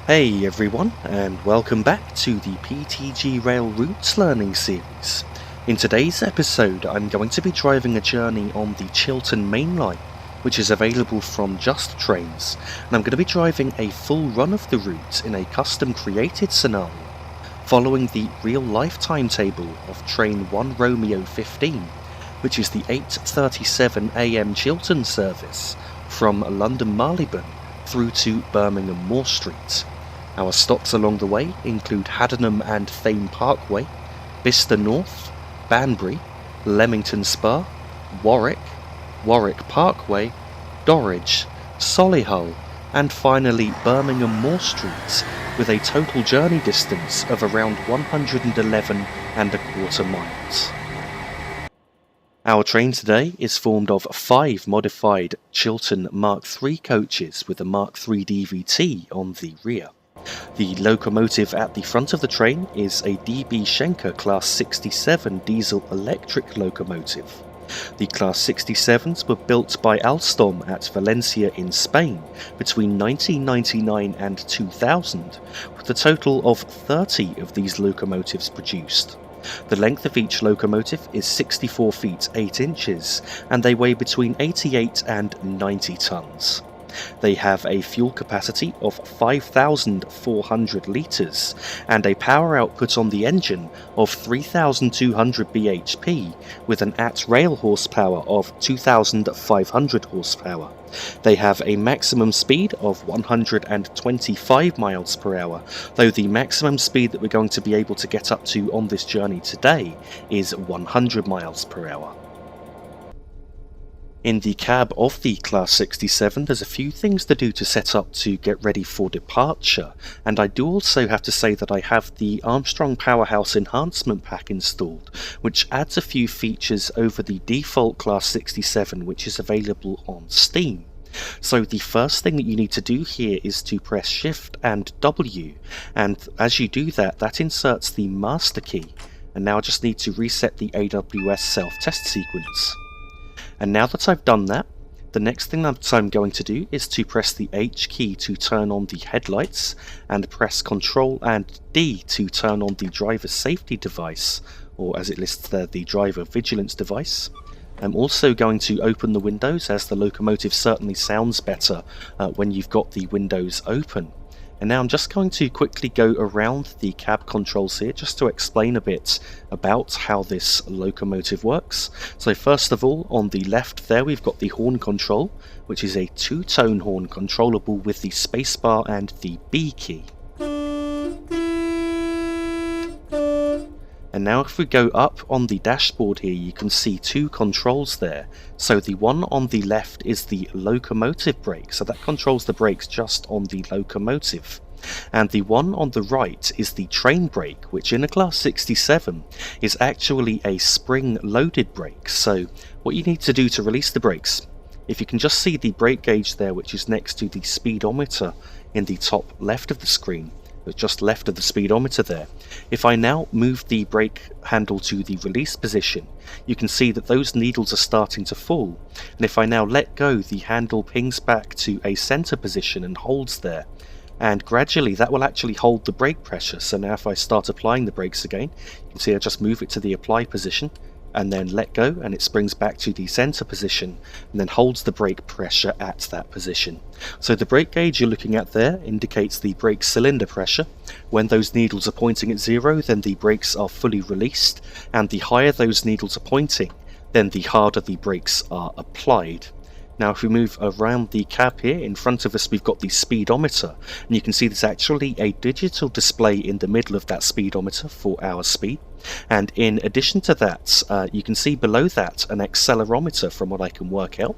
Hey everyone, and welcome back to the PTG Rail Routes Learning Series. In today's episode, I'm going to be driving a journey on the Chiltern main line, which is available from Just Trains, and I'm going to be driving a full run of the route in a custom created scenario, following the real-life timetable of Train 1 Romeo 15, which is the 8:37 AM Chiltern service from London Marylebone through to Birmingham Moor Street. Our stops along the way include Haddenham and Thame Parkway, Bicester North, Banbury, Leamington Spa, Warwick, Warwick Parkway, Dorridge, Solihull, and finally Birmingham Moor Street, with a total journey distance of around 111.25 miles. Our train today is formed of 5 modified Chiltern Mark III coaches with a Mark III DVT on the rear. The locomotive at the front of the train is a DB Schenker Class 67 diesel-electric locomotive. The Class 67s were built by Alstom at Valencia in Spain between 1999 and 2000, with a total of 30 of these locomotives produced. The length of each locomotive is 64 feet 8 inches, and they weigh between 88 and 90 tons. They have a fuel capacity of 5,400 litres and a power output on the engine of 3,200 bhp with an at-rail horsepower of 2,500 horsepower. They have a maximum speed of 125 miles per hour, though the maximum speed that we're going to be able to get up to on this journey today is 100 miles per hour. In the cab of the Class 67, there's a few things to do to set up to get ready for departure, and I do also have to say that I have the Armstrong Powerhouse enhancement pack installed, which adds a few features over the default Class 67, which is available on Steam. So the first thing that you need to do here is to press Shift and W, and as you do that, that inserts the master key, and now I just need to reset the AWS self-test sequence. And now that I've done that, the next thing that I'm going to do is to press the H key to turn on the headlights and press Ctrl and D to turn on the driver safety device, or as it lists there, the driver vigilance device. I'm also going to open the windows, as the locomotive certainly sounds better when you've got the windows open. And now I'm just going to quickly go around the cab controls here just to explain a bit about how this locomotive works. So first of all, on the left there we've got the horn control, which is a 2-tone horn controllable with the spacebar and the B key. And now if we go up on the dashboard here, you can see 2 controls there. So the one on the left is the locomotive brake, so that controls the brakes just on the locomotive. And the one on the right is the train brake, which in a Class 67 is actually a spring-loaded brake. So what you need to do to release the brakes, if you can just see the brake gauge there, which is next to the speedometer in the top left of the screen, just left of the speedometer there. If I now move the brake handle to the release position, you can see that those needles are starting to fall, and if I now let go, the handle pings back to a center position and holds there, and gradually that will actually hold the brake pressure. So now if I start applying the brakes again, you can see I just move it to the apply position and then let go, and it springs back to the center position and then holds the brake pressure at that position. So the brake gauge you're looking at there indicates the brake cylinder pressure. When those needles are pointing at 0, then the brakes are fully released, and the higher those needles are pointing, then the harder the brakes are applied. Now if we move around the cab here, in front of us we've got the speedometer, and you can see there's actually a digital display in the middle of that speedometer for our speed. And in addition to that, you can see below that an accelerometer from what I can work out,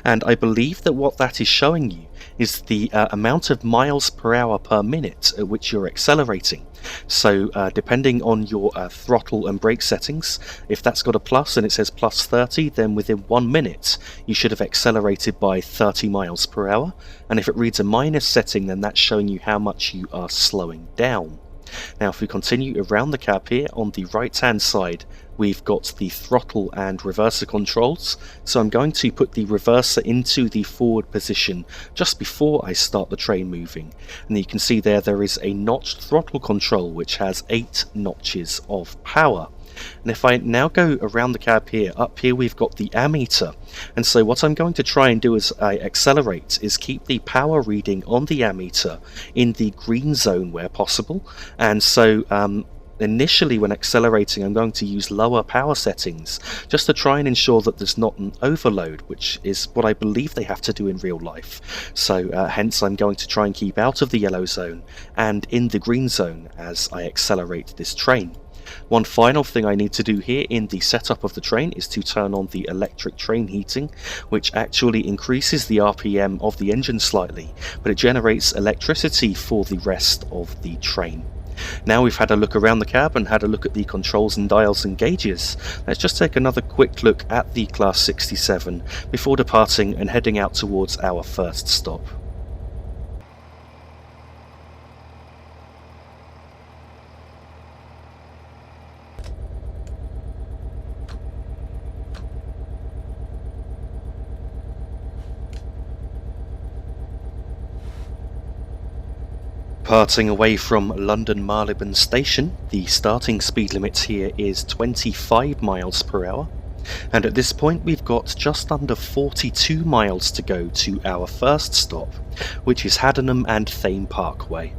and I believe that what that is showing you is the amount of miles per hour per minute at which you're accelerating. So depending on your throttle and brake settings, if that's got a plus and it says plus 30, then within 1 minute you should have accelerated by 30 miles per hour, and if it reads a minus setting, then that's showing you how much you are slowing down. Now if we continue around the cab here, on the right hand side we've got the throttle and reverser controls, so I'm going to put the reverser into the forward position just before I start the train moving. And you can see there is a notched throttle control which has 8 notches of power. And if I now go around the cab here, up here we've got the ammeter, and so what I'm going to try and do as I accelerate is keep the power reading on the ammeter in the green zone where possible. And so initially when accelerating I'm going to use lower power settings just to try and ensure that there's not an overload, which is what I believe they have to do in real life. So hence I'm going to try and keep out of the yellow zone and in the green zone as I accelerate this train. One final thing I need to do here in the setup of the train is to turn on the electric train heating, which actually increases the RPM of the engine slightly, but it generates electricity for the rest of the train. Now we've had a look around the cab and had a look at the controls and dials and gauges, let's just take another quick look at the Class 67 before departing and heading out towards our first stop. Departing away from London Marylebone Station, the starting speed limit here is 25 miles per hour, and at this point we've got just under 42 miles to go to our first stop, which is Haddenham Thame Parkway.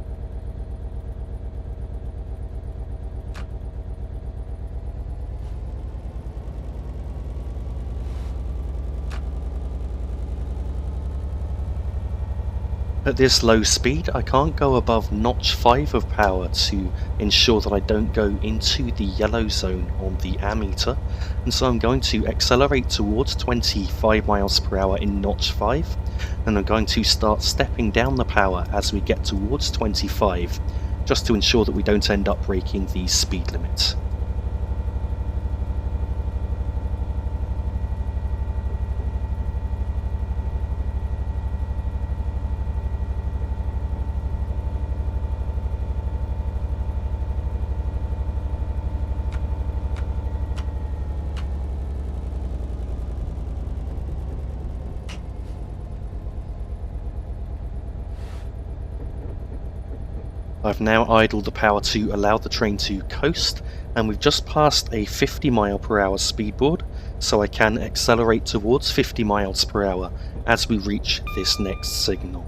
At this low speed I can't go above notch 5 of power to ensure that I don't go into the yellow zone on the ammeter, and so I'm going to accelerate towards 25 miles per hour in notch 5, and I'm going to start stepping down the power as we get towards 25 just to ensure that we don't end up breaking the speed limit. I've now idled the power to allow the train to coast, and we've just passed a 50 mile per hour speedboard, so I can accelerate towards 50 miles per hour as we reach this next signal.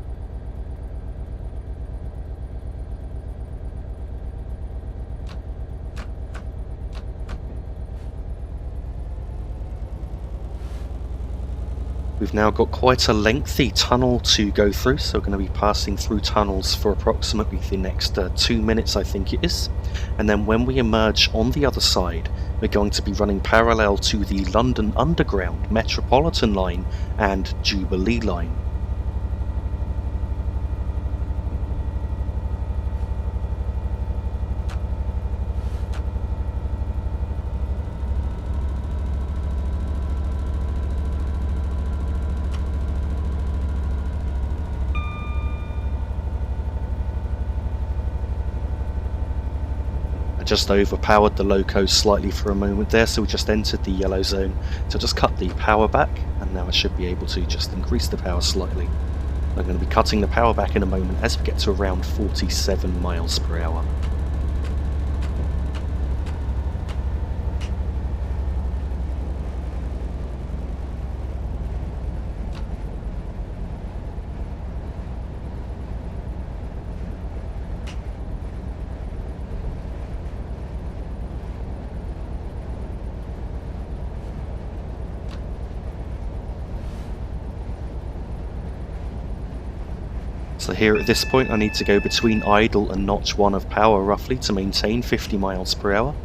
We've now got quite a lengthy tunnel to go through, so we're going to be passing through tunnels for approximately the next 2 minutes, I think it is. And then when we emerge on the other side, we're going to be running parallel to the London Underground, Metropolitan Line and Jubilee Line. Just overpowered the loco slightly for a moment there, so we just entered the yellow zone. So just cut the power back, and now I should be able to just increase the power slightly. I'm going to be cutting the power back in a moment as we get to around 47 miles per hour. So here at this point I need to go between idle and notch 1 of power roughly to maintain 50 miles per hour,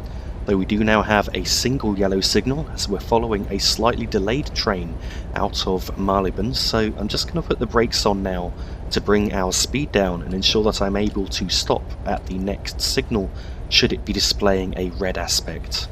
though we do now have a single yellow signal as we're following a slightly delayed train out of Marylebone, so I'm just going to put the brakes on now to bring our speed down and ensure that I'm able to stop at the next signal should it be displaying a red aspect.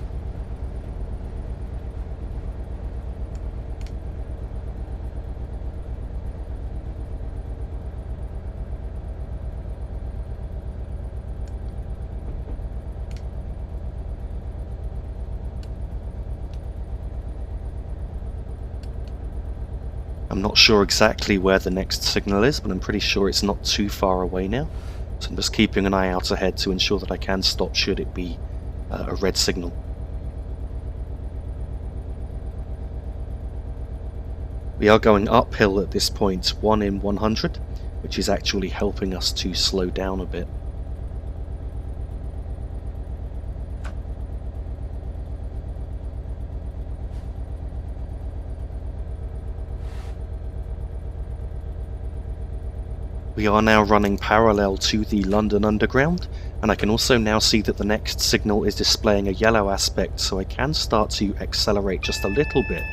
I'm not sure exactly where the next signal is, but I'm pretty sure it's not too far away now. So I'm just keeping an eye out ahead to ensure that I can stop should it be a red signal. We are going uphill at this point, 1 in 100, which is actually helping us to slow down a bit. We are now running parallel to the London Underground, and I can also now see that the next signal is displaying a yellow aspect, so I can start to accelerate just a little bit,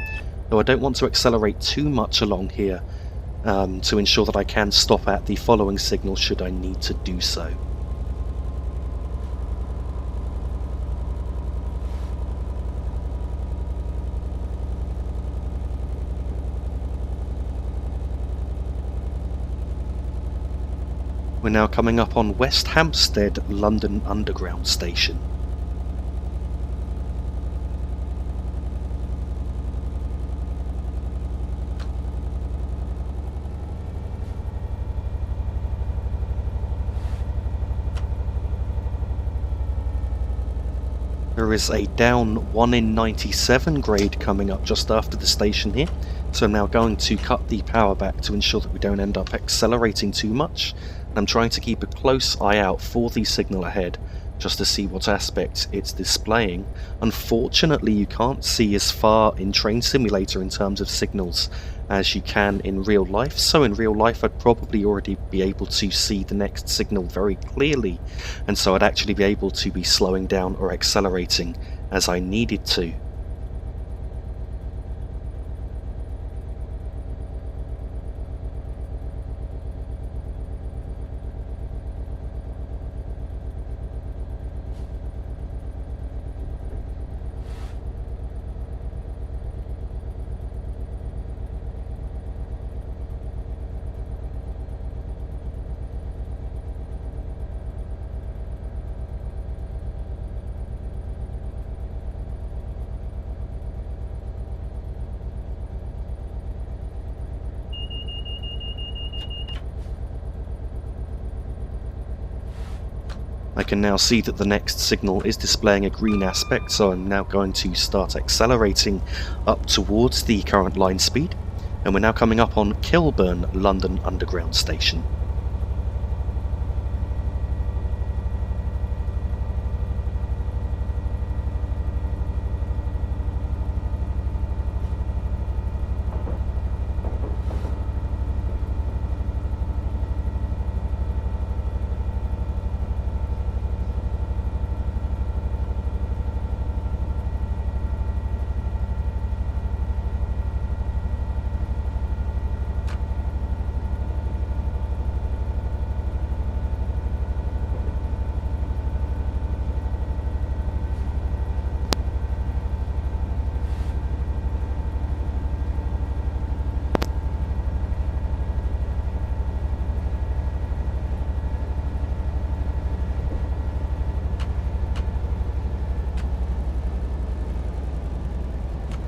though I don't want to accelerate too much along here to ensure that I can stop at the following signal should I need to do so. We're now coming up on West Hampstead London Underground Station. There is a down 1 in 97 grade coming up just after the station here, so I'm now going to cut the power back to ensure that we don't end up accelerating too much. I'm trying to keep a close eye out for the signal ahead, just to see what aspect it's displaying. Unfortunately, you can't see as far in Train Simulator in terms of signals as you can in real life, so in real life I'd probably already be able to see the next signal very clearly, and so I'd actually be able to be slowing down or accelerating as I needed to. I can now see that the next signal is displaying a green aspect, so I'm now going to start accelerating up towards the current line speed, and we're now coming up on Kilburn London Underground Station.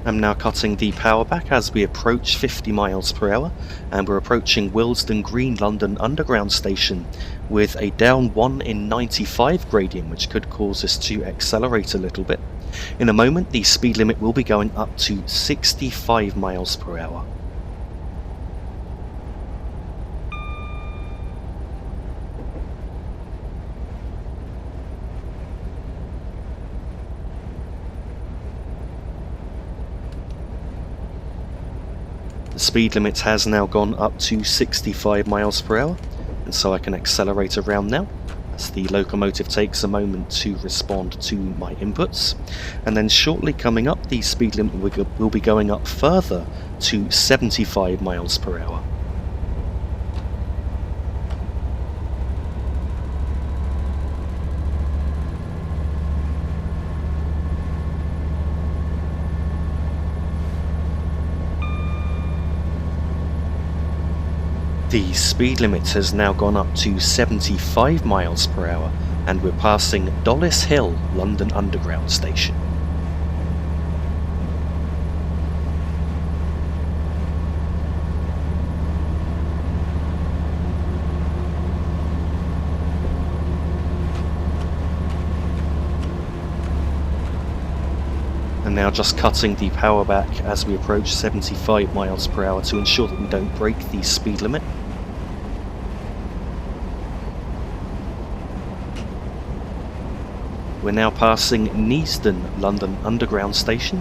I'm now cutting the power back as we approach 50 miles per hour, and we're approaching Willesden Green London Underground Station with a down 1 in 95 gradient, which could cause us to accelerate a little bit. In a moment, the speed limit will be going up to 65 miles per hour. The speed limit has now gone up to 65 miles per hour, and so I can accelerate around now as the locomotive takes a moment to respond to my inputs. And then shortly coming up, the speed limit will be going up further to 75 miles per hour. The speed limit has now gone up to 75 miles per hour, and we're passing Dollis Hill London Underground Station. now just cutting the power back as we approach 75 miles per hour to ensure that we don't break the speed limit. We're now passing Neasden London Underground Station.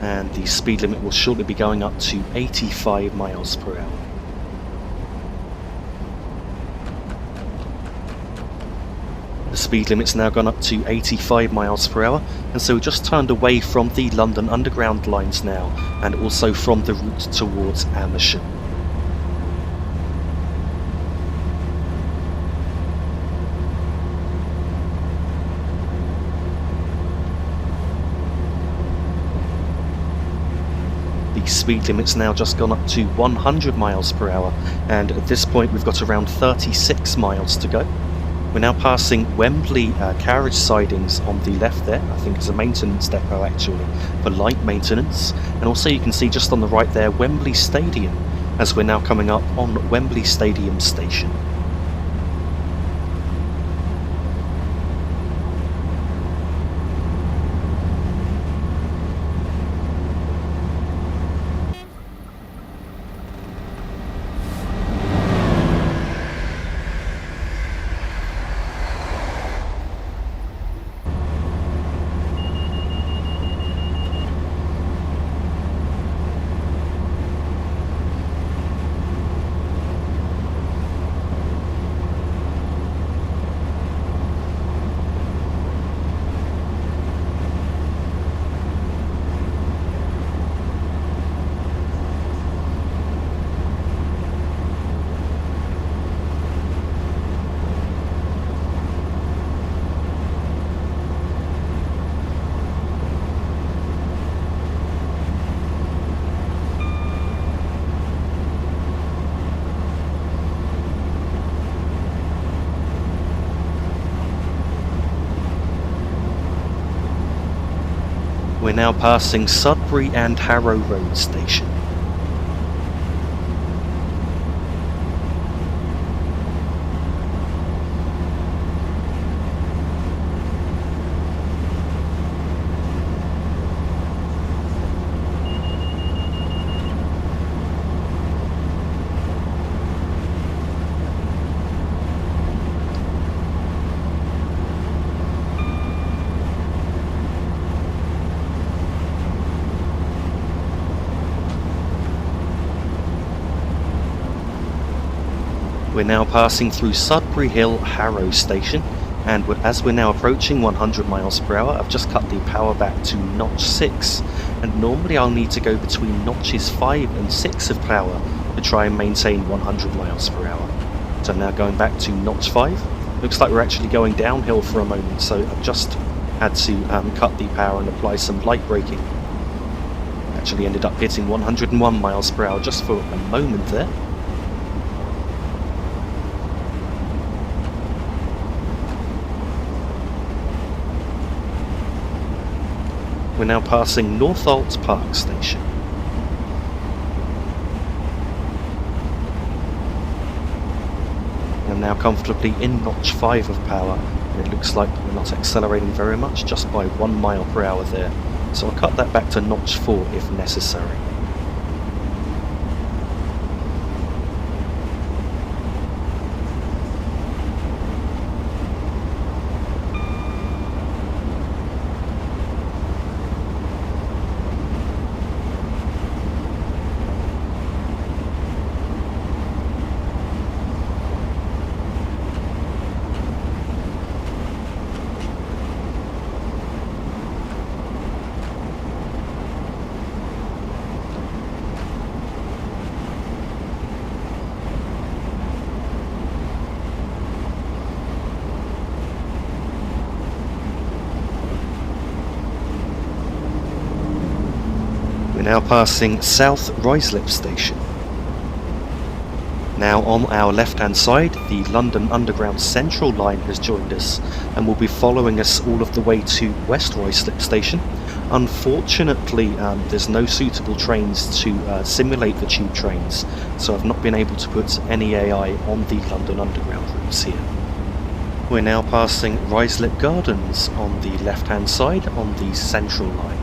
And the speed limit will shortly be going up to 85 miles per hour. The speed limit's now gone up to 85 miles per hour, and so we just turned away from the London Underground lines now, and also from the route towards Amersham. The speed limit's now just gone up to 100 miles per hour, and at this point we've got around 36 miles to go. We're now passing Wembley carriage sidings on the left there. I think it's a maintenance depot actually, for light maintenance. And also you can see just on the right there Wembley Stadium, as we're now coming up on Wembley Stadium Station. We're now passing Sudbury and Harrow Road Station. We're now passing through Sudbury Hill Harrow Station, and as we're now approaching 100 miles per hour, I've just cut the power back to notch 6, and normally I'll need to go between notches 5 and 6 of power to try and maintain 100 miles per hour. So I'm now going back to notch 5. Looks like we're actually going downhill for a moment, so I've just had to cut the power and apply some light braking. Actually ended up hitting 101 miles per hour just for a moment there. We're now passing Northolt Park Station. I'm now comfortably in notch 5 of power, and it looks like we're not accelerating very much, just by 1 mile per hour there. So I'll cut that back to notch 4 if necessary. We're now passing South Ruislip Station. Now on our left hand side, the London Underground Central line has joined us and will be following us all of the way to West Ruislip Station. Unfortunately, there's no suitable trains to simulate the tube trains, so I've not been able to put any AI on the London Underground routes here. We're now passing Ruislip Gardens on the left-hand side on the Central line.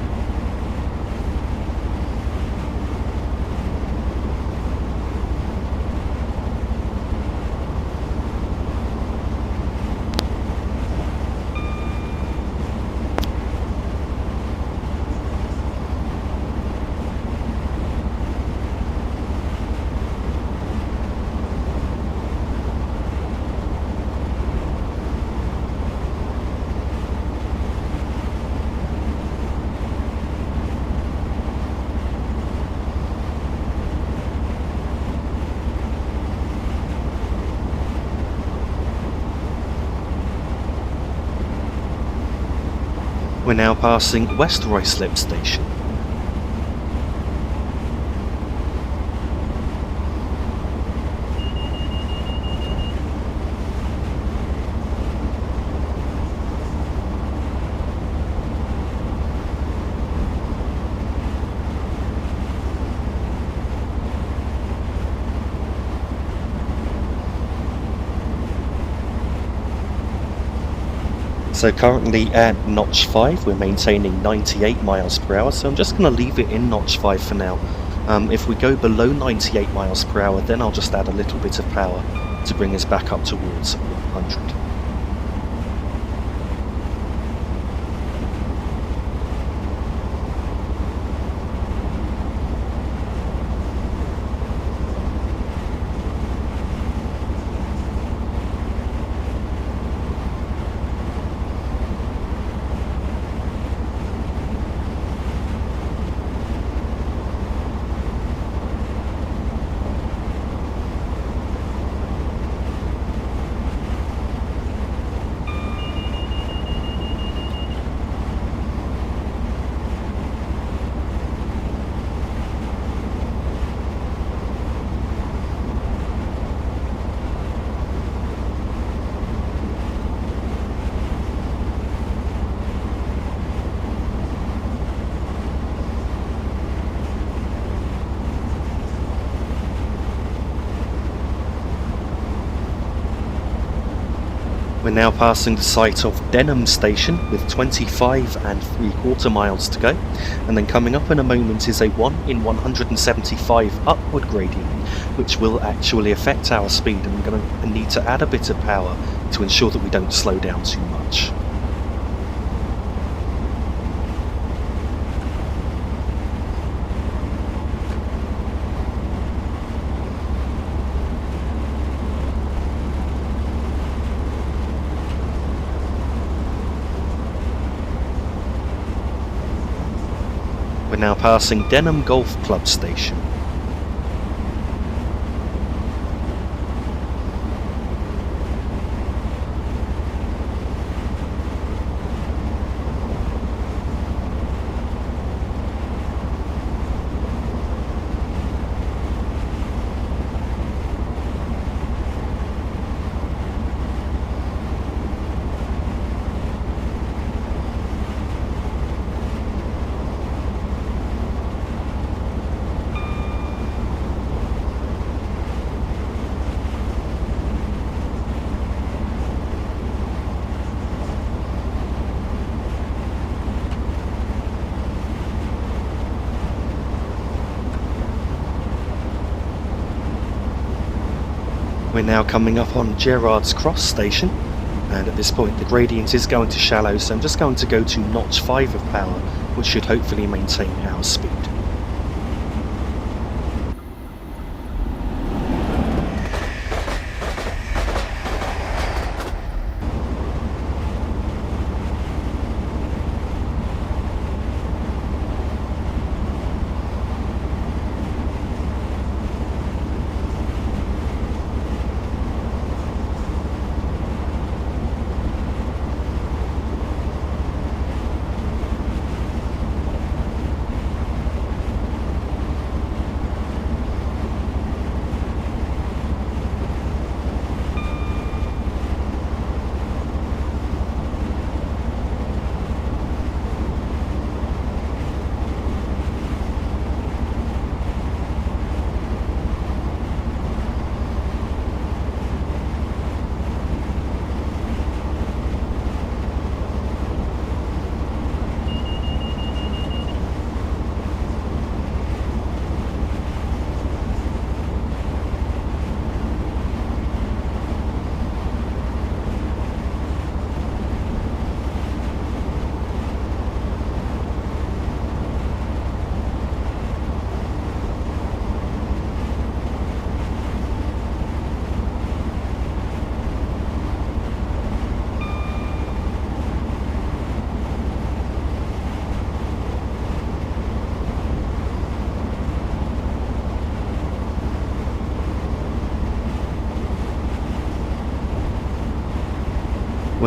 We're now passing West Ruislip Station. So currently at notch 5 we're maintaining 98 miles per hour, so I'm just going to leave it in notch 5 for now. If we go below 98 miles per hour, then I'll just add a little bit of power to bring us back up towards 100. We're now passing the site of Denham Station with 25 3/4 miles to go, and then coming up in a moment is a 1 in 175 upward gradient, which will actually affect our speed, and we're going to need to add a bit of power to ensure that we don't slow down too much. We're now passing Denham Golf Club Station. We're now coming up on Gerrard's Cross Station, and at this point the gradient is going to shallow, so I'm just going to go to notch 5 of power, which should hopefully maintain our speed.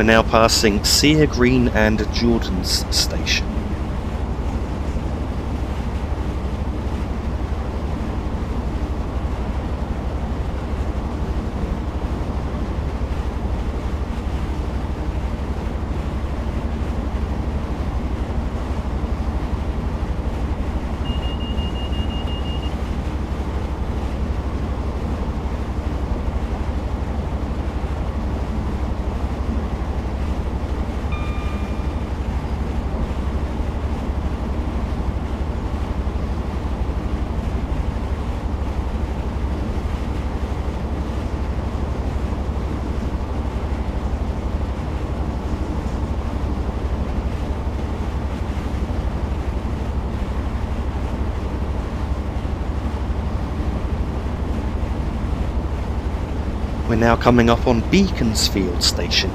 We're now passing Sear Green and Jordan's station. We're now coming up on Beaconsfield Station.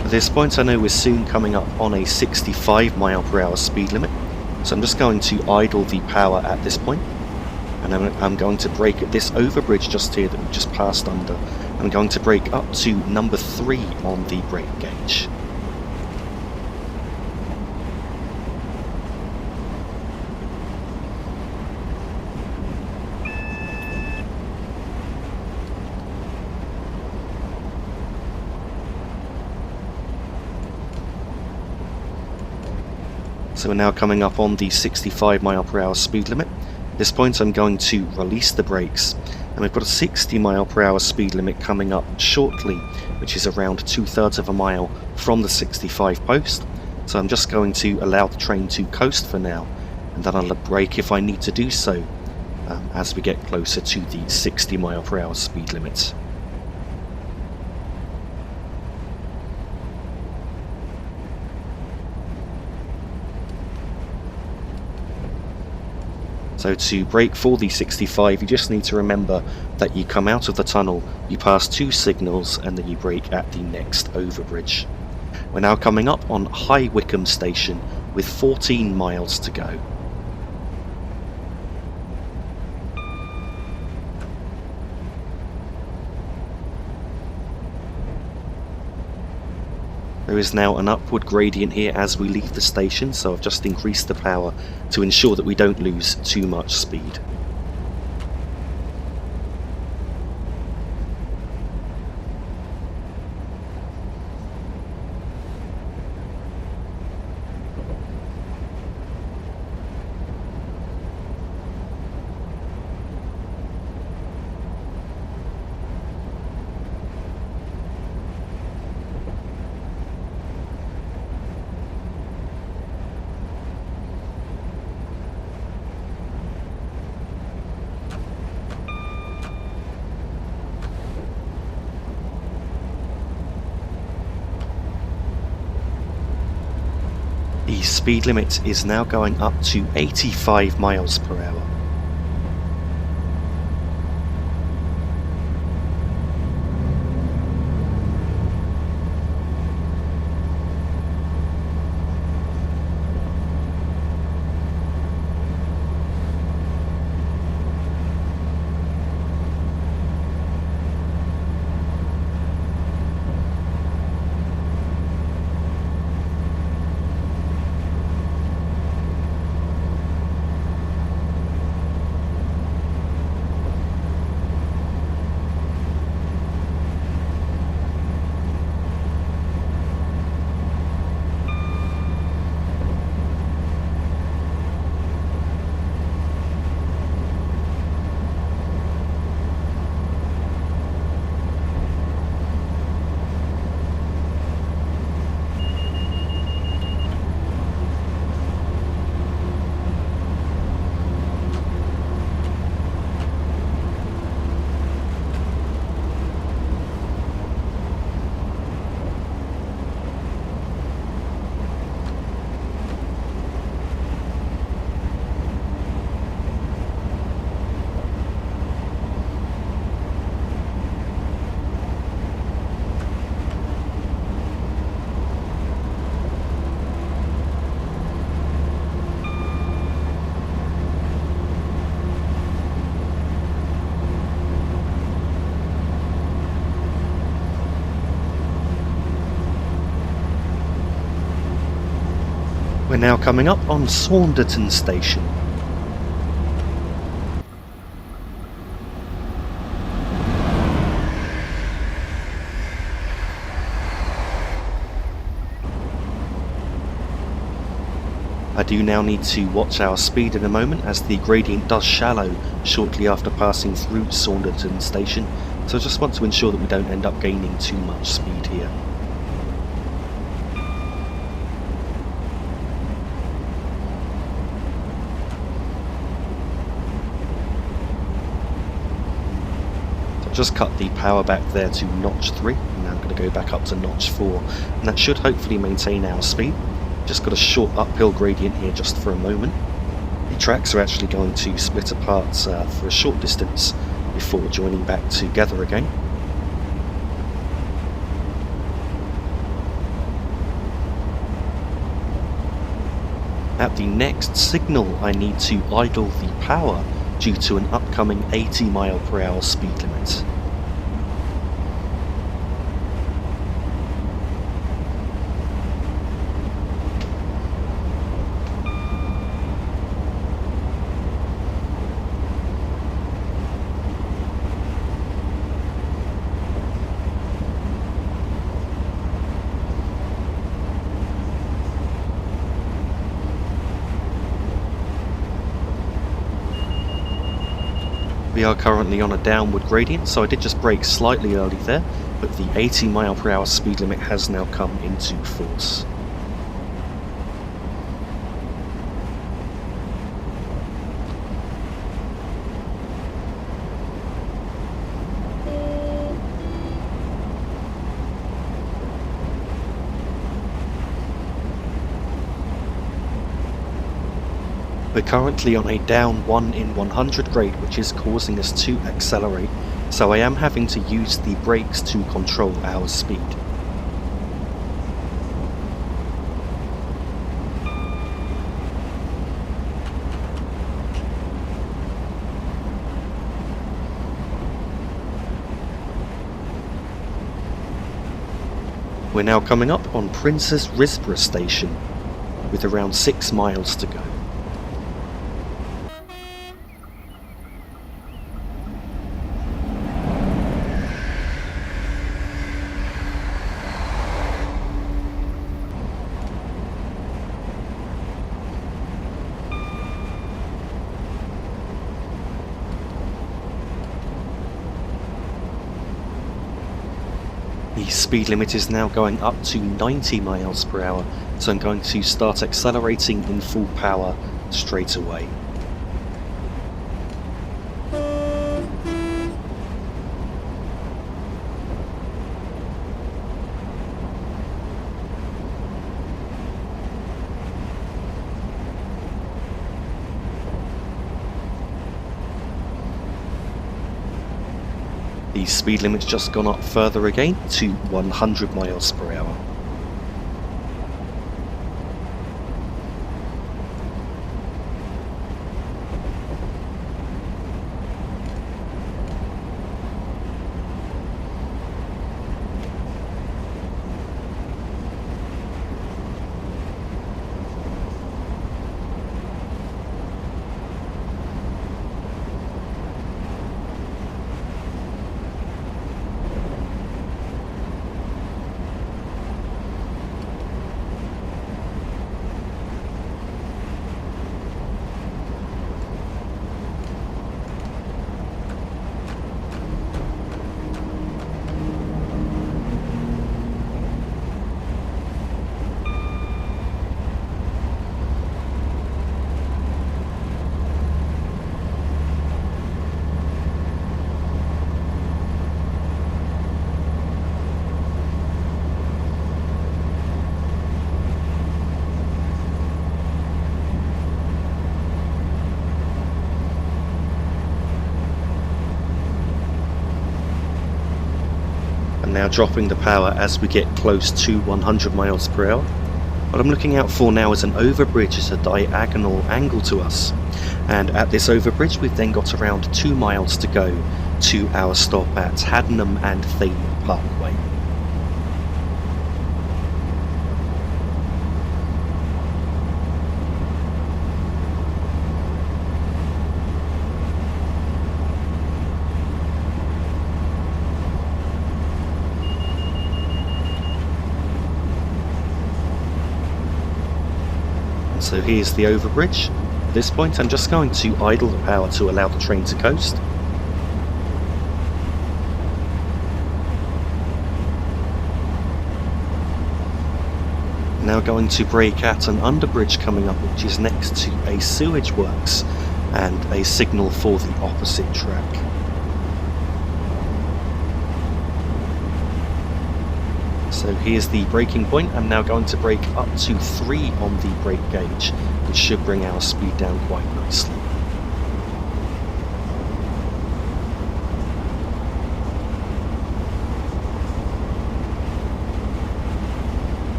At this point I know we're soon coming up on a 65 mile per hour speed limit, so I'm just going to idle the power at this point, and I'm going to brake at this overbridge just here that we've just passed under. I'm going to brake up to number 3 on the brake gauge. So we're now coming up on the 65 mile per hour speed limit. At this point I'm going to release the brakes, and we've got a 60 mile per hour speed limit coming up shortly, which is around 2/3 of a mile from the 65 post. So I'm just going to allow the train to coast for now, and then I'll brake if I need to do so as we get closer to the 60 mile per hour speed limit. So to brake for the 65, you just need to remember that you come out of the tunnel, you pass 2 signals, and then you brake at the next overbridge. We're now coming up on High Wycombe Station with 14 miles to go. There is now an upward gradient here as we leave the station, so I've just increased the power to ensure that we don't lose too much speed. The speed limit is now going up to 85 miles per hour. We're now coming up on Saunderton Station. I do now need to watch our speed in a moment, as the gradient does shallow shortly after passing through Saunderton Station, so I just want to ensure that we don't end up gaining too much speed here. Just cut the power back there to notch 3, and now I'm going to go back up to notch 4, and that should hopefully maintain our speed. Just got a short uphill gradient here just for a moment. The tracks are actually going to split apart for a short distance before joining back together again. At the next signal I need to idle the power due to an upcoming 80 mile per hour speed limit. We are currently on a downward gradient, so I did just brake slightly early there, but the 80 mile per hour speed limit has now come into force. We're currently on a down 1 in 100 grade, which is causing us to accelerate, so I am having to use the brakes to control our speed. We're now coming up on Princess Risborough Station, with around 6 miles to go. The speed limit is now going up to 90 miles per hour, so I'm going to start accelerating in full power straight away. The speed limit's just gone up further again to 100 miles per hour. Now dropping the power as we get close to 100 miles per hour. What I'm looking out for now is an overbridge at a diagonal angle to us, and at this overbridge we've then got around 2 miles to go to our stop at Haddenham and Thame Parkway. So here's the overbridge. At this point I'm just going to idle the power to allow the train to coast. Now going to brake at an underbridge coming up, which is next to a sewage works and a signal for the opposite track. So here's the braking point. I'm now going to brake up to 3 on the brake gauge, which should bring our speed down quite nicely.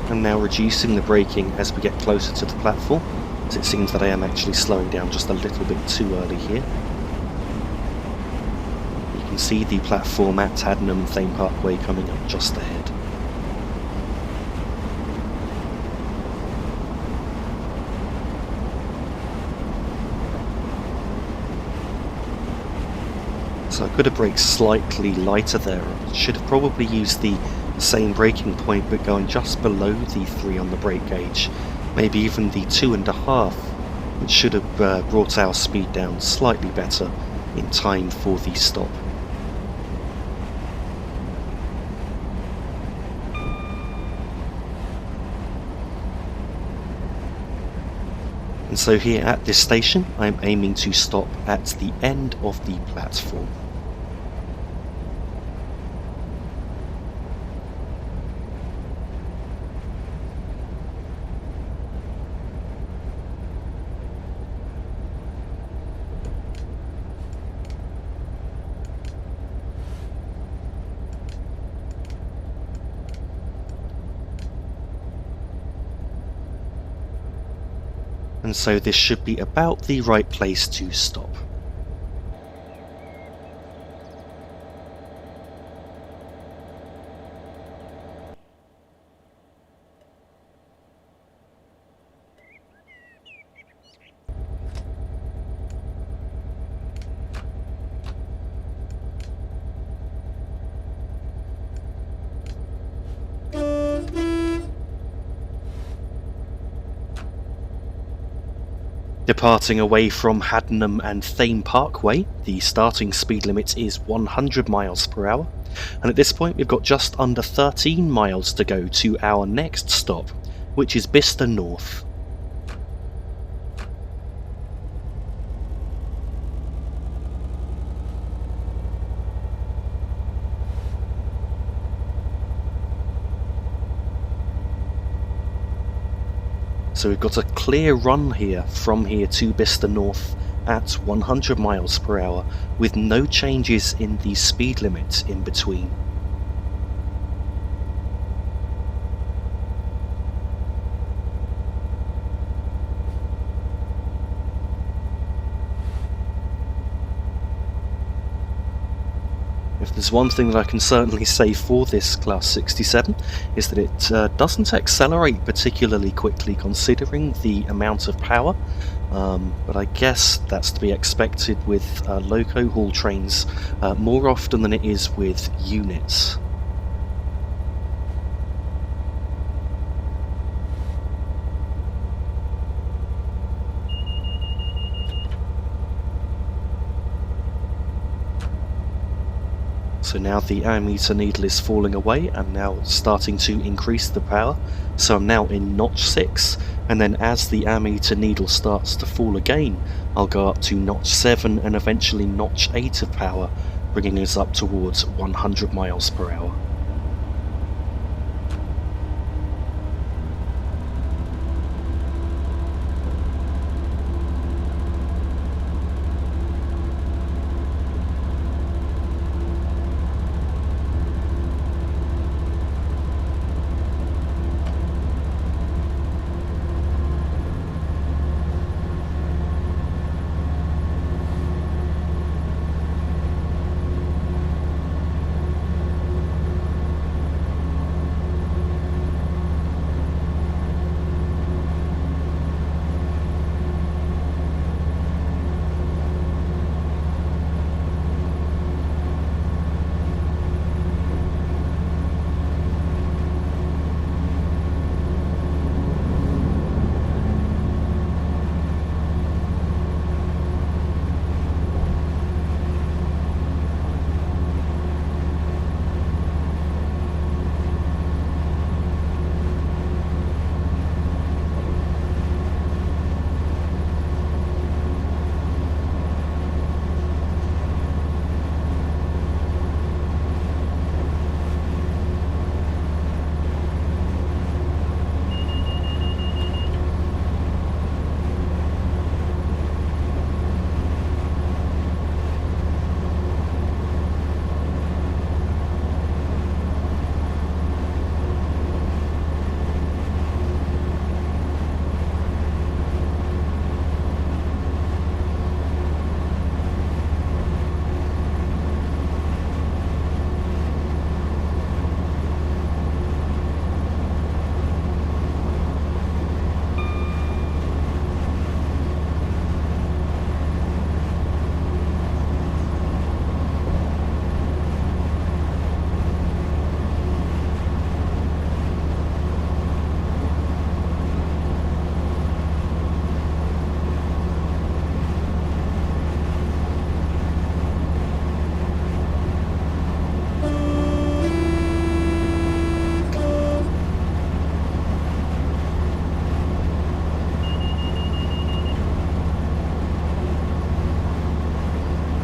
I'm now reducing the braking as we get closer to the platform, as it seems that I am actually slowing down just a little bit too early here. You can see the platform at Haddenham Thame Parkway coming up just ahead. So I could have braked slightly lighter there. I should have probably used the same braking point but going just below the 3 on the brake gauge, maybe even the 2.5, which should have brought our speed down slightly better in time for the stop. And so here at this station I'm aiming to stop at the end of the platform. And so this should be about the right place to stop. Departing away from Haddenham and Thame Parkway, the starting speed limit is 100 miles per hour, and at this point we've got just under 13 miles to go to our next stop, which is Bicester North. So we've got a clear run here from here to Bicester North at 100 miles per hour with no changes in the speed limit in between. If there's one thing that I can certainly say for this Class 67 is that it doesn't accelerate particularly quickly considering the amount of power, but I guess that's to be expected with loco-hauled trains more often than it is with units. So now the ammeter needle is falling away and now starting to increase the power. So I'm now in notch 6, and then as the ammeter needle starts to fall again, I'll go up to notch 7 and eventually notch 8 of power, bringing us up towards 100 miles per hour.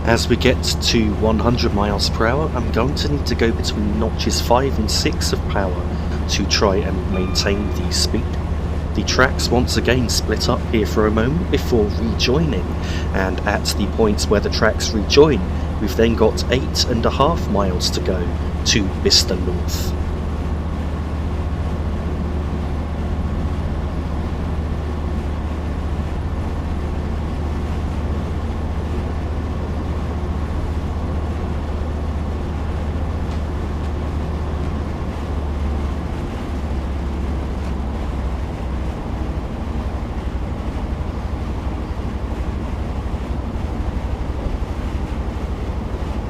As we get to 100 miles per hour, I'm going to need to go between notches 5 and 6 of power to try and maintain the speed. The tracks once again split up here for a moment before rejoining, and at the points where the tracks rejoin, we've then got 8.5 miles to go to Bicester North.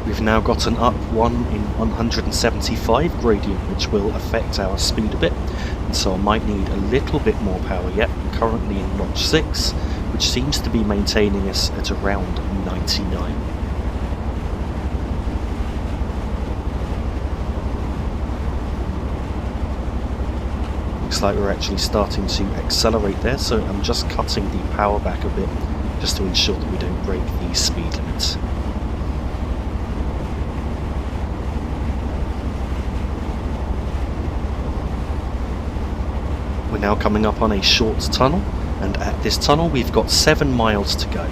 We've now got an up 1 in 175 gradient, which will affect our speed a bit, and so I might need a little bit more power yet. I'm currently in notch 6, which seems to be maintaining us at around 99. Looks like we're actually starting to accelerate there, so I'm just cutting the power back a bit just to ensure that we don't break the speed limit. We're now coming up on a short tunnel, and at this tunnel we've got 7 miles to go.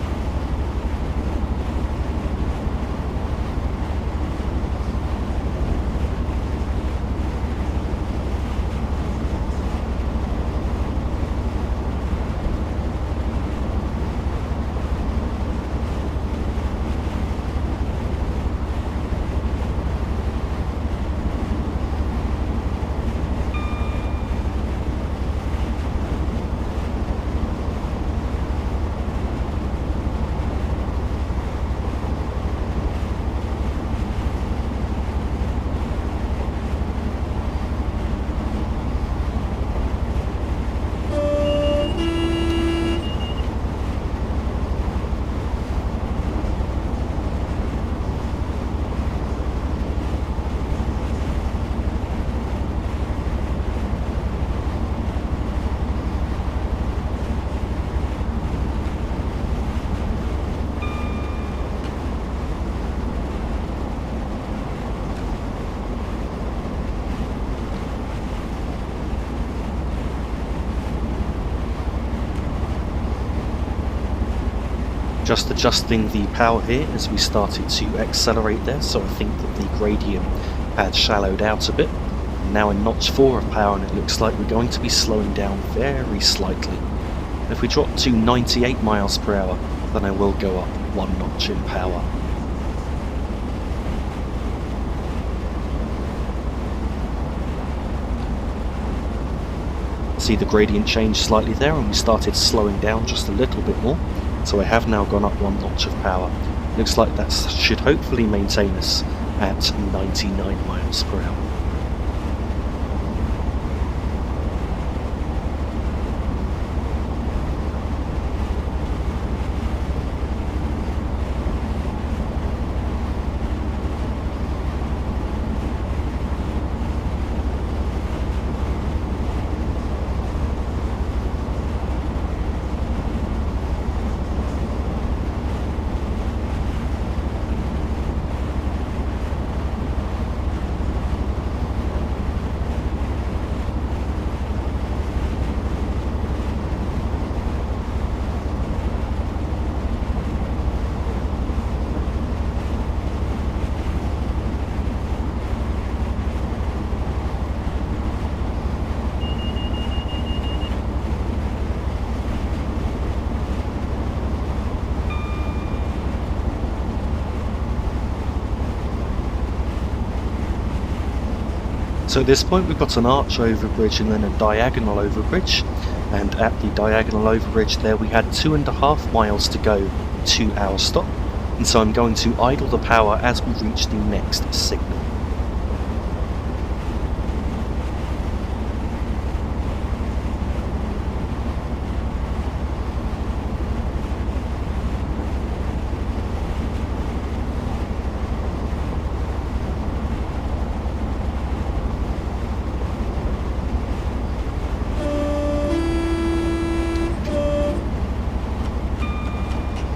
Just adjusting the power here as we started to accelerate there, so I think that the gradient had shallowed out a bit. Now in notch 4 of power, and it looks like we're going to be slowing down very slightly. If we drop to 98 miles per hour, then I will go up 1 notch in power. See the gradient change slightly there, and we started slowing down just a little bit more. So I have now gone up 1 notch of power. Looks like that should hopefully maintain us at 99 miles per hour. So at this point we've got an arch overbridge and then a diagonal overbridge, and at the diagonal overbridge there we had 2.5 miles to go to our stop, and so I'm going to idle the power as we reach the next signal.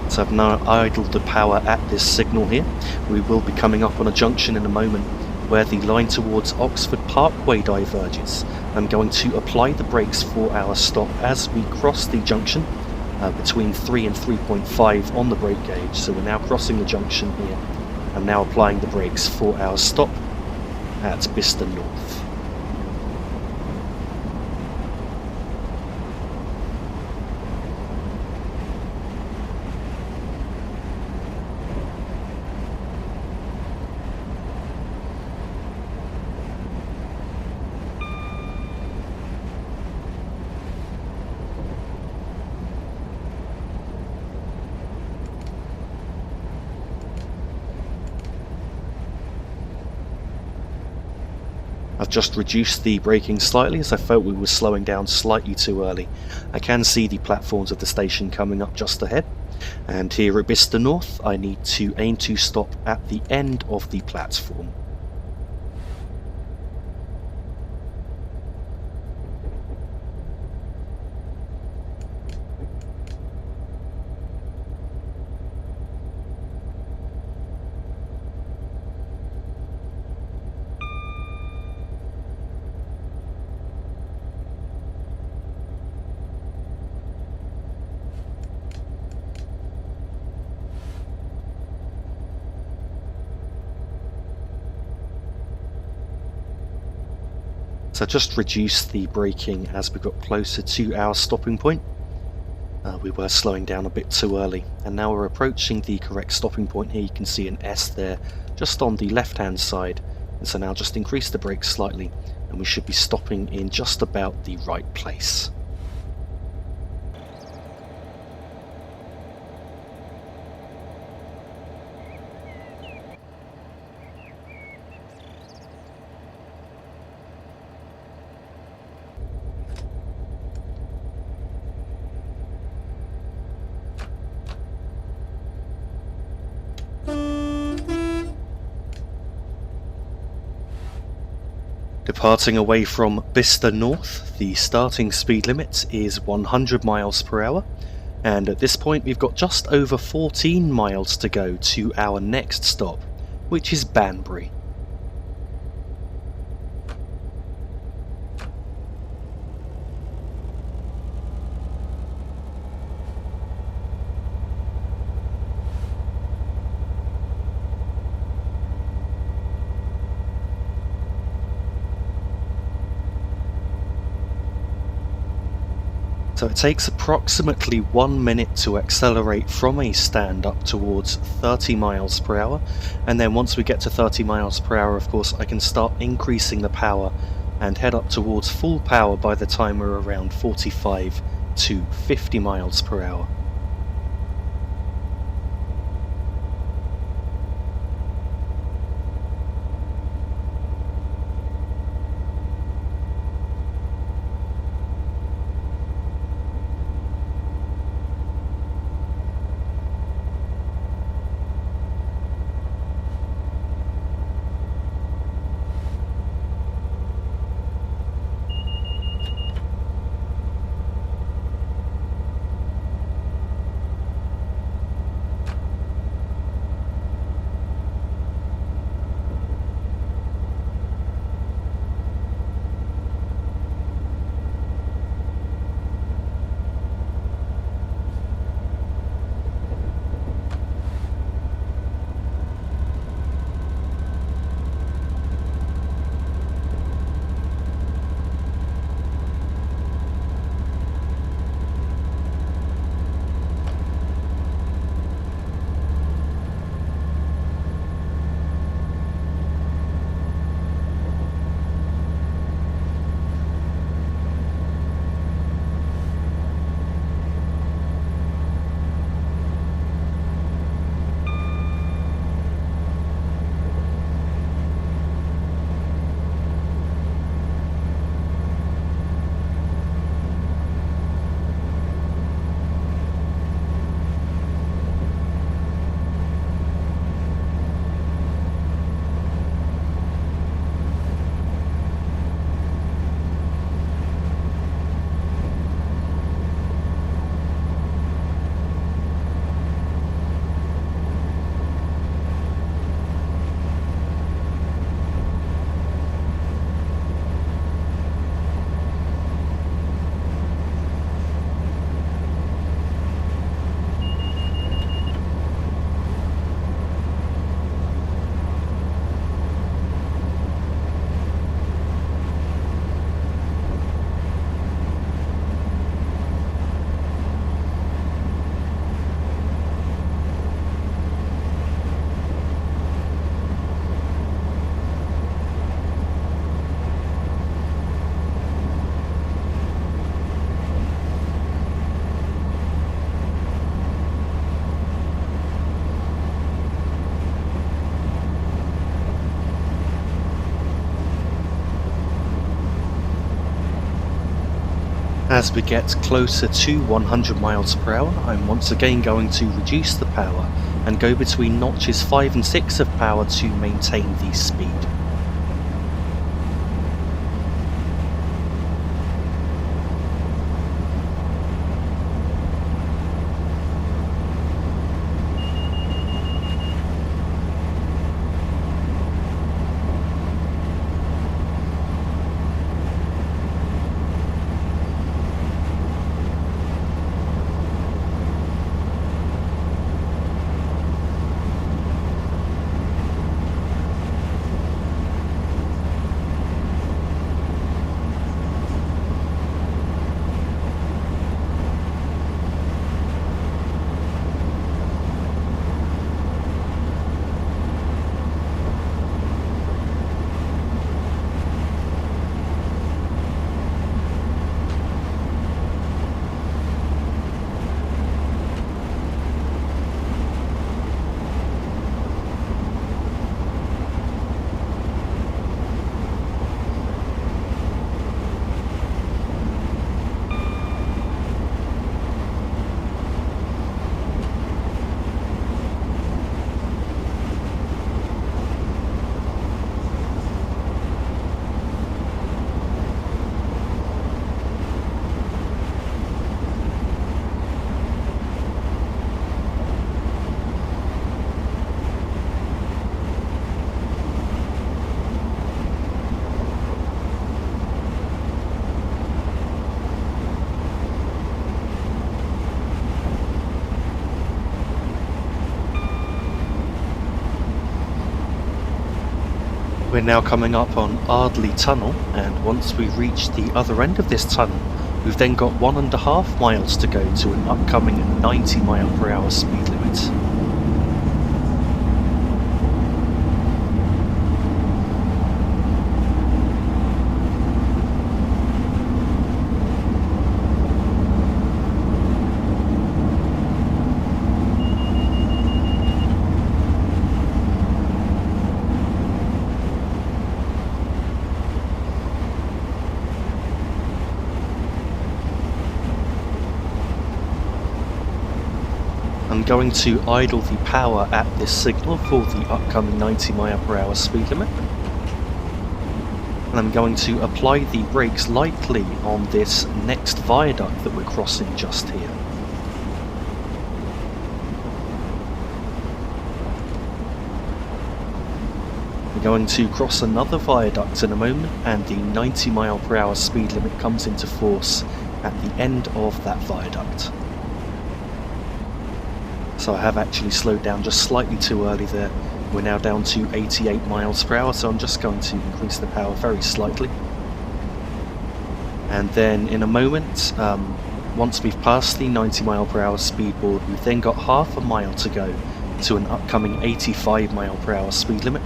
So I've now idled the power at this signal here. We will be coming up on a junction in a moment where the line towards Oxford Parkway diverges. I'm going to apply the brakes for our stop as we cross the junction between 3 and 3.5 on the brake gauge. So we're now crossing the junction here. I'm now applying the brakes for our stop at Bicester North. I've just reduced the braking slightly as I felt we were slowing down slightly too early. I can see the platforms of the station coming up just ahead, and here at Bicester North I need to aim to stop at the end of the platform. So just reduced the braking as we got closer to our stopping point. We were slowing down a bit too early, and now we're approaching the correct stopping point here. You can see an S there just on the left hand side, and so now just increase the brakes slightly and we should be stopping in just about the right place. Departing away from Bicester North, the starting speed limit is 100 miles per hour, and at this point we've got just over 14 miles to go to our next stop, which is Banbury. So it takes approximately 1 minute to accelerate from a stand up towards 30 miles per hour, and then once we get to 30 miles per hour, of course, I can start increasing the power and head up towards full power by the time we're around 45 to 50 miles per hour. As we get closer to 100 miles per hour, I'm once again going to reduce the power and go between notches 5 and 6 of power to maintain the speed. We're now coming up on Ardley Tunnel, and once we reach the other end of this tunnel, we've then got 1.5 miles to go to an upcoming 90 mph speed limit. I'm going to idle the power at this signal for the upcoming 90 mph speed limit. And I'm going to apply the brakes lightly on this next viaduct that we're crossing just here. We're going to cross another viaduct in a moment, and the 90 mph speed limit comes into force at the end of that viaduct. So I have actually slowed down just slightly too early there. We're now down to 88 miles per hour, so I'm just going to increase the power very slightly. And then in a moment, once we've passed the 90 mph speed board, we've then got half a mile to go to an upcoming 85 mph speed limit.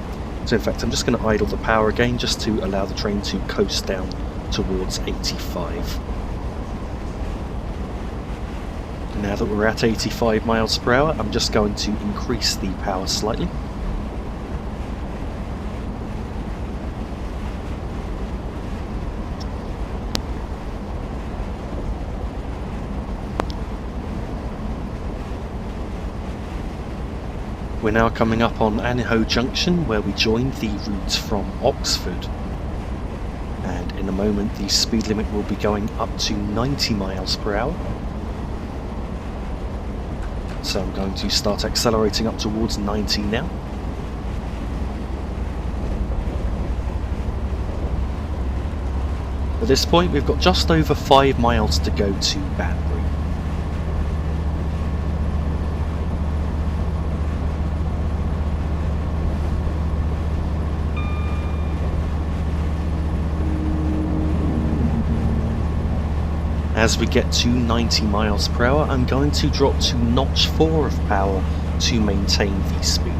So in fact, I'm just going to idle the power again just to allow the train to coast down towards 85. Now that we're at 85 miles per hour, I'm just going to increase the power slightly. We're now coming up on Aniho Junction, where we join the route from Oxford. And in a moment, the speed limit will be going up to 90 miles per hour. So I'm going to start accelerating up towards 90 now. At this point, we've got just over 5 miles to go to Banbury. As we get to 90 miles per hour, I'm going to drop to notch 4 of power to maintain the speed.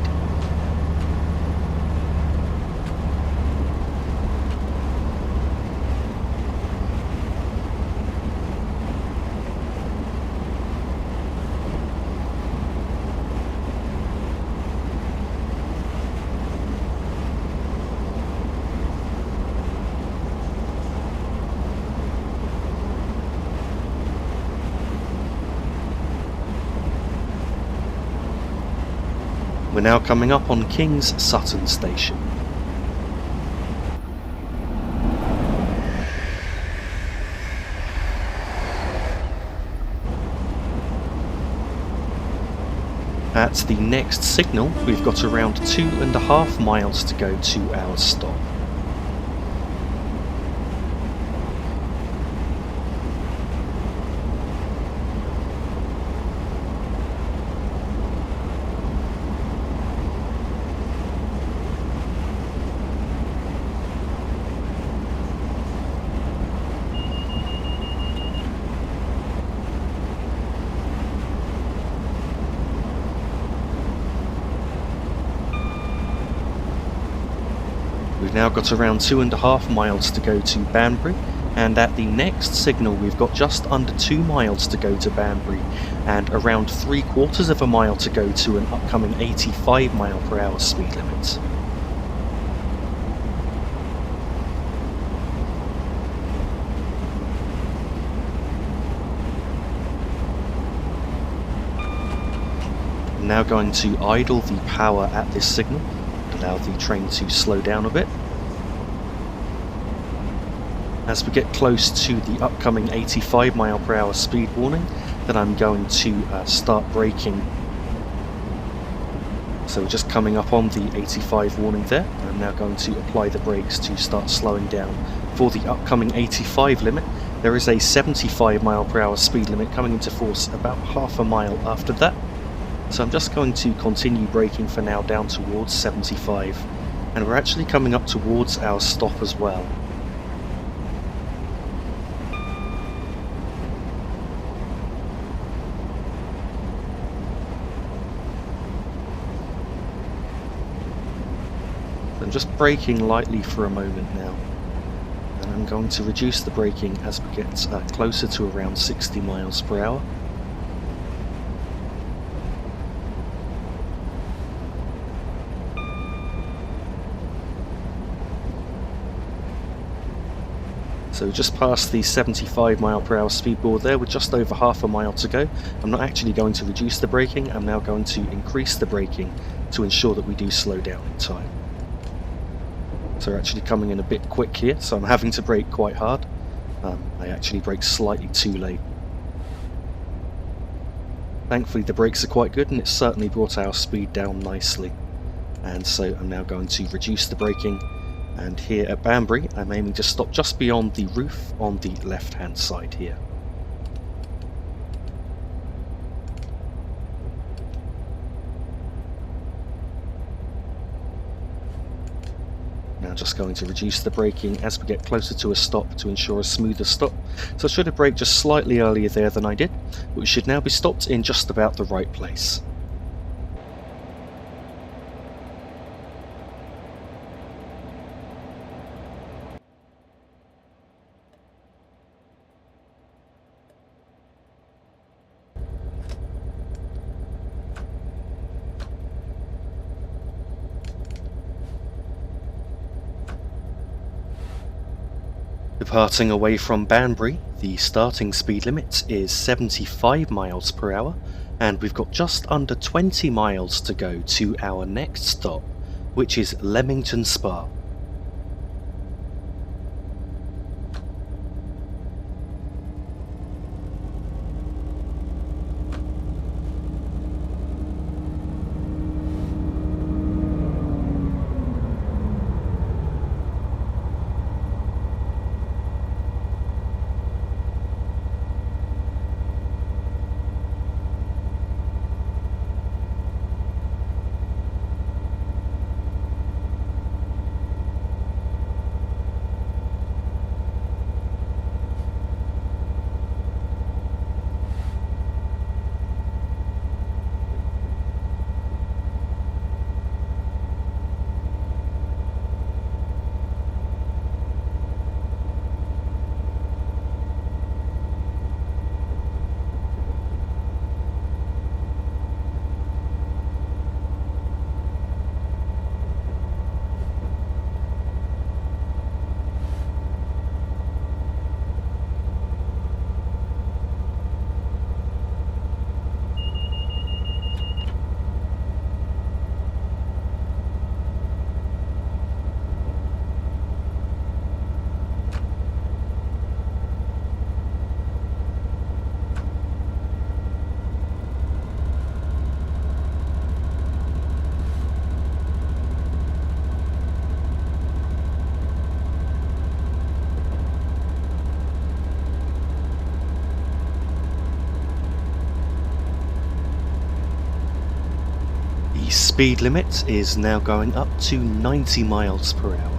We're now coming up on King's Sutton Station. At the next signal, we've got around 2.5 miles to go to our stop. We've now got around 2.5 miles to go to Banbury, and at the next signal we've got just under 2 miles to go to Banbury and around 3/4 of a mile to go to an upcoming 85 mph speed limit. I'm now going to idle the power at this signal, allow the train to slow down a bit. As we get close to the upcoming 85 mph speed warning, then I'm going to start braking. So we're just coming up on the 85 warning there. I'm now going to apply the brakes to start slowing down. For the upcoming 85 limit, there is a 75 mph speed limit coming into force about half a mile after that. So I'm just going to continue braking for now down towards 75, and we're actually coming up towards our stop as well. I'm just braking lightly for a moment now, and I'm going to reduce the braking as we get closer to around 60 mph. So just past the 75 mph speed board there with just over half a mile to go. I'm not actually going to reduce the braking, I'm now going to increase the braking to ensure that we do slow down in time. So we're actually coming in a bit quick here, so I'm having to brake quite hard. I actually braked slightly too late. Thankfully the brakes are quite good, and it's certainly brought our speed down nicely. And so I'm now going to reduce the braking. And here at Banbury, I'm aiming to stop just beyond the roof on the left-hand side here. Now just going to reduce the braking as we get closer to a stop to ensure a smoother stop. So I should have braked just slightly earlier there than I did, but we should now be stopped in just about the right place. Departing away from Banbury, the starting speed limit is 75 mph, and we've got just under 20 miles to go to our next stop, which is Leamington Spa. speed limit is now going up to 90 miles per hour.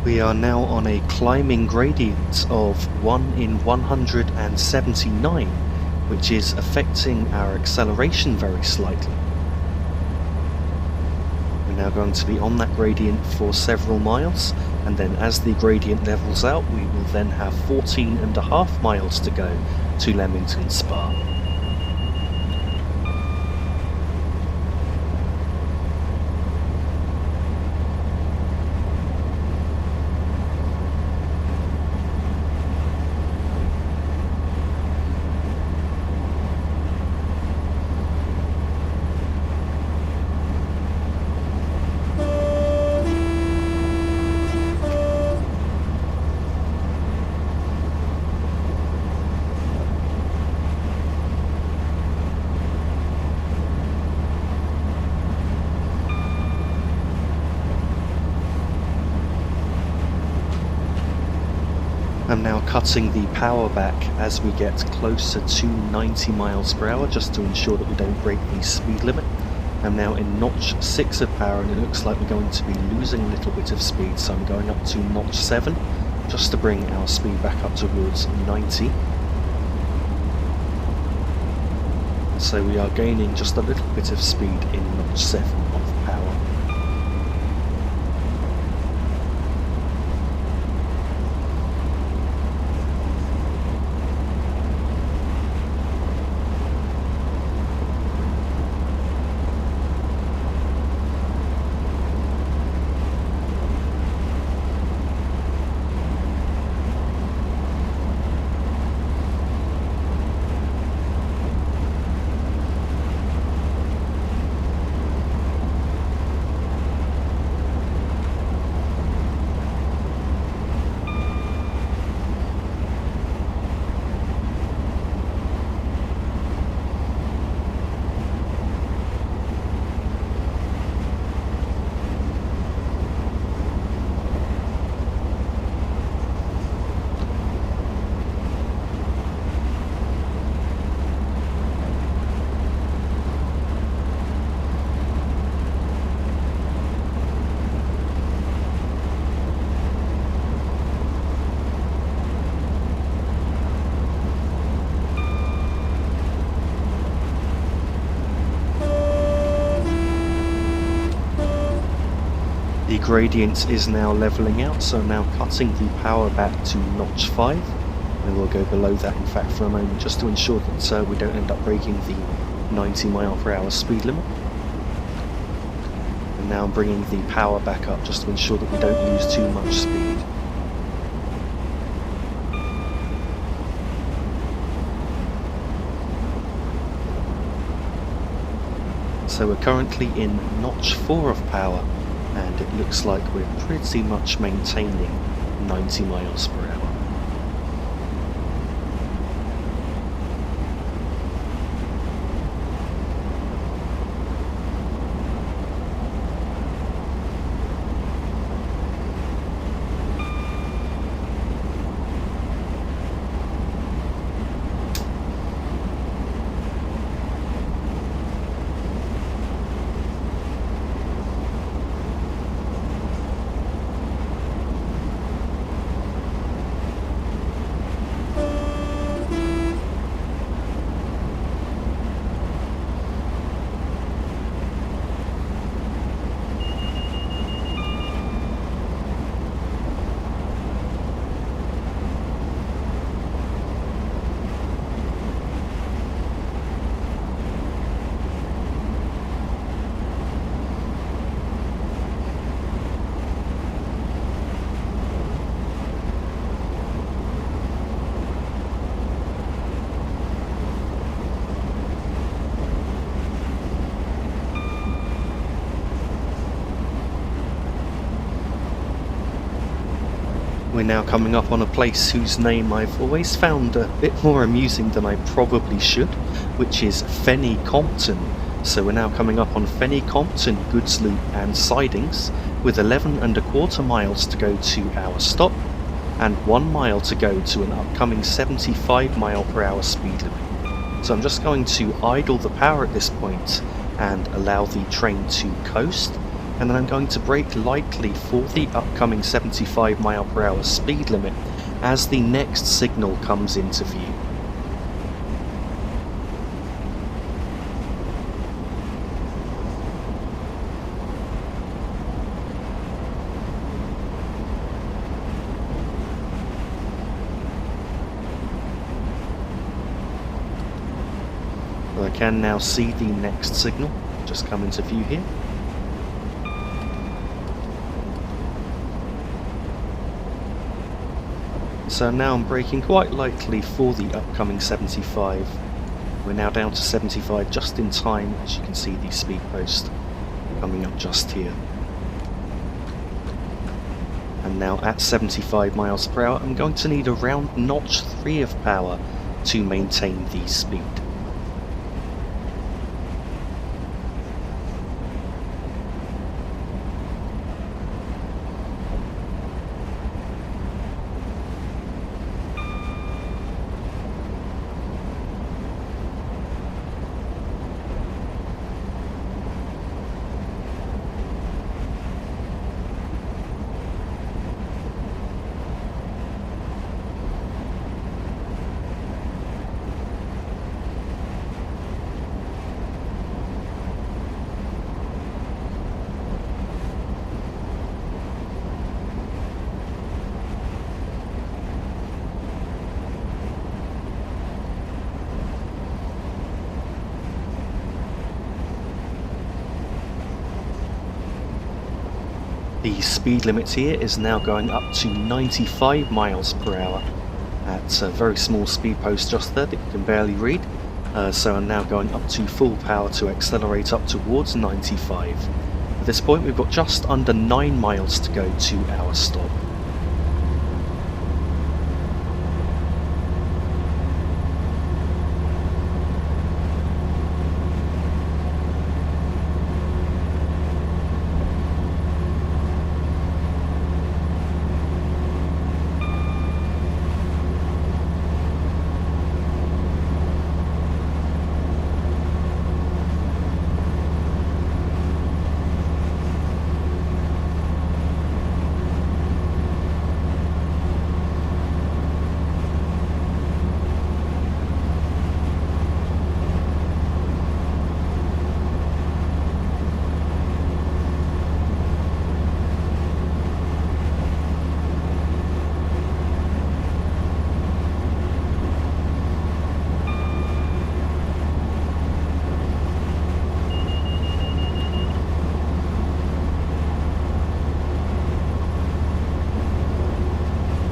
We are now on a climbing gradient of 1 in 179, which is affecting our acceleration very slightly. We're now going to be on that gradient for several miles, and then as the gradient levels out, we will then have 14.5 miles to go to Leamington Spa. I'm now cutting the power back as we get closer to 90 miles per hour just to ensure that we don't break the speed limit. I'm now in notch 6 of power and it looks like we're going to be losing a little bit of speed, so I'm going up to notch 7 just to bring our speed back up towards 90. So we are gaining just a little bit of speed in notch 7 of power. The gradient is now levelling out, so I'm now cutting the power back to notch 5, and we'll go below that in fact for a moment just to ensure that we don't end up breaking the 90 mile per hour speed limit. And now I'm bringing the power back up just to ensure that we don't lose too much speed. So we're currently in notch 4 of power, and it looks like we're pretty much maintaining 90 miles per hour. We're now coming up on a place whose name I've always found a bit more amusing than I probably should, which is Fenny Compton. So we're now coming up on Fenny Compton goods loop and sidings, with 11¼ miles to go to our stop, and 1 mile to go to an upcoming 75 mph speed limit. So I'm just going to idle the power at this point and allow the train to coast, and then I'm going to brake lightly for the upcoming 75 mph speed limit as the next signal comes into view. I can now see the next signal just come into view here. So now I'm braking quite lightly for the upcoming 75. We're now down to 75 just in time, as you can see the speed post coming up just here. And now at 75 mph I'm going to need around notch 3 of power to maintain the speed. The speed limit here is now going up to 95 mph at a very small speed post just there that you can barely read. So I'm now going up to full power to accelerate up towards 95. At this point we've got just under 9 miles to go to our stop.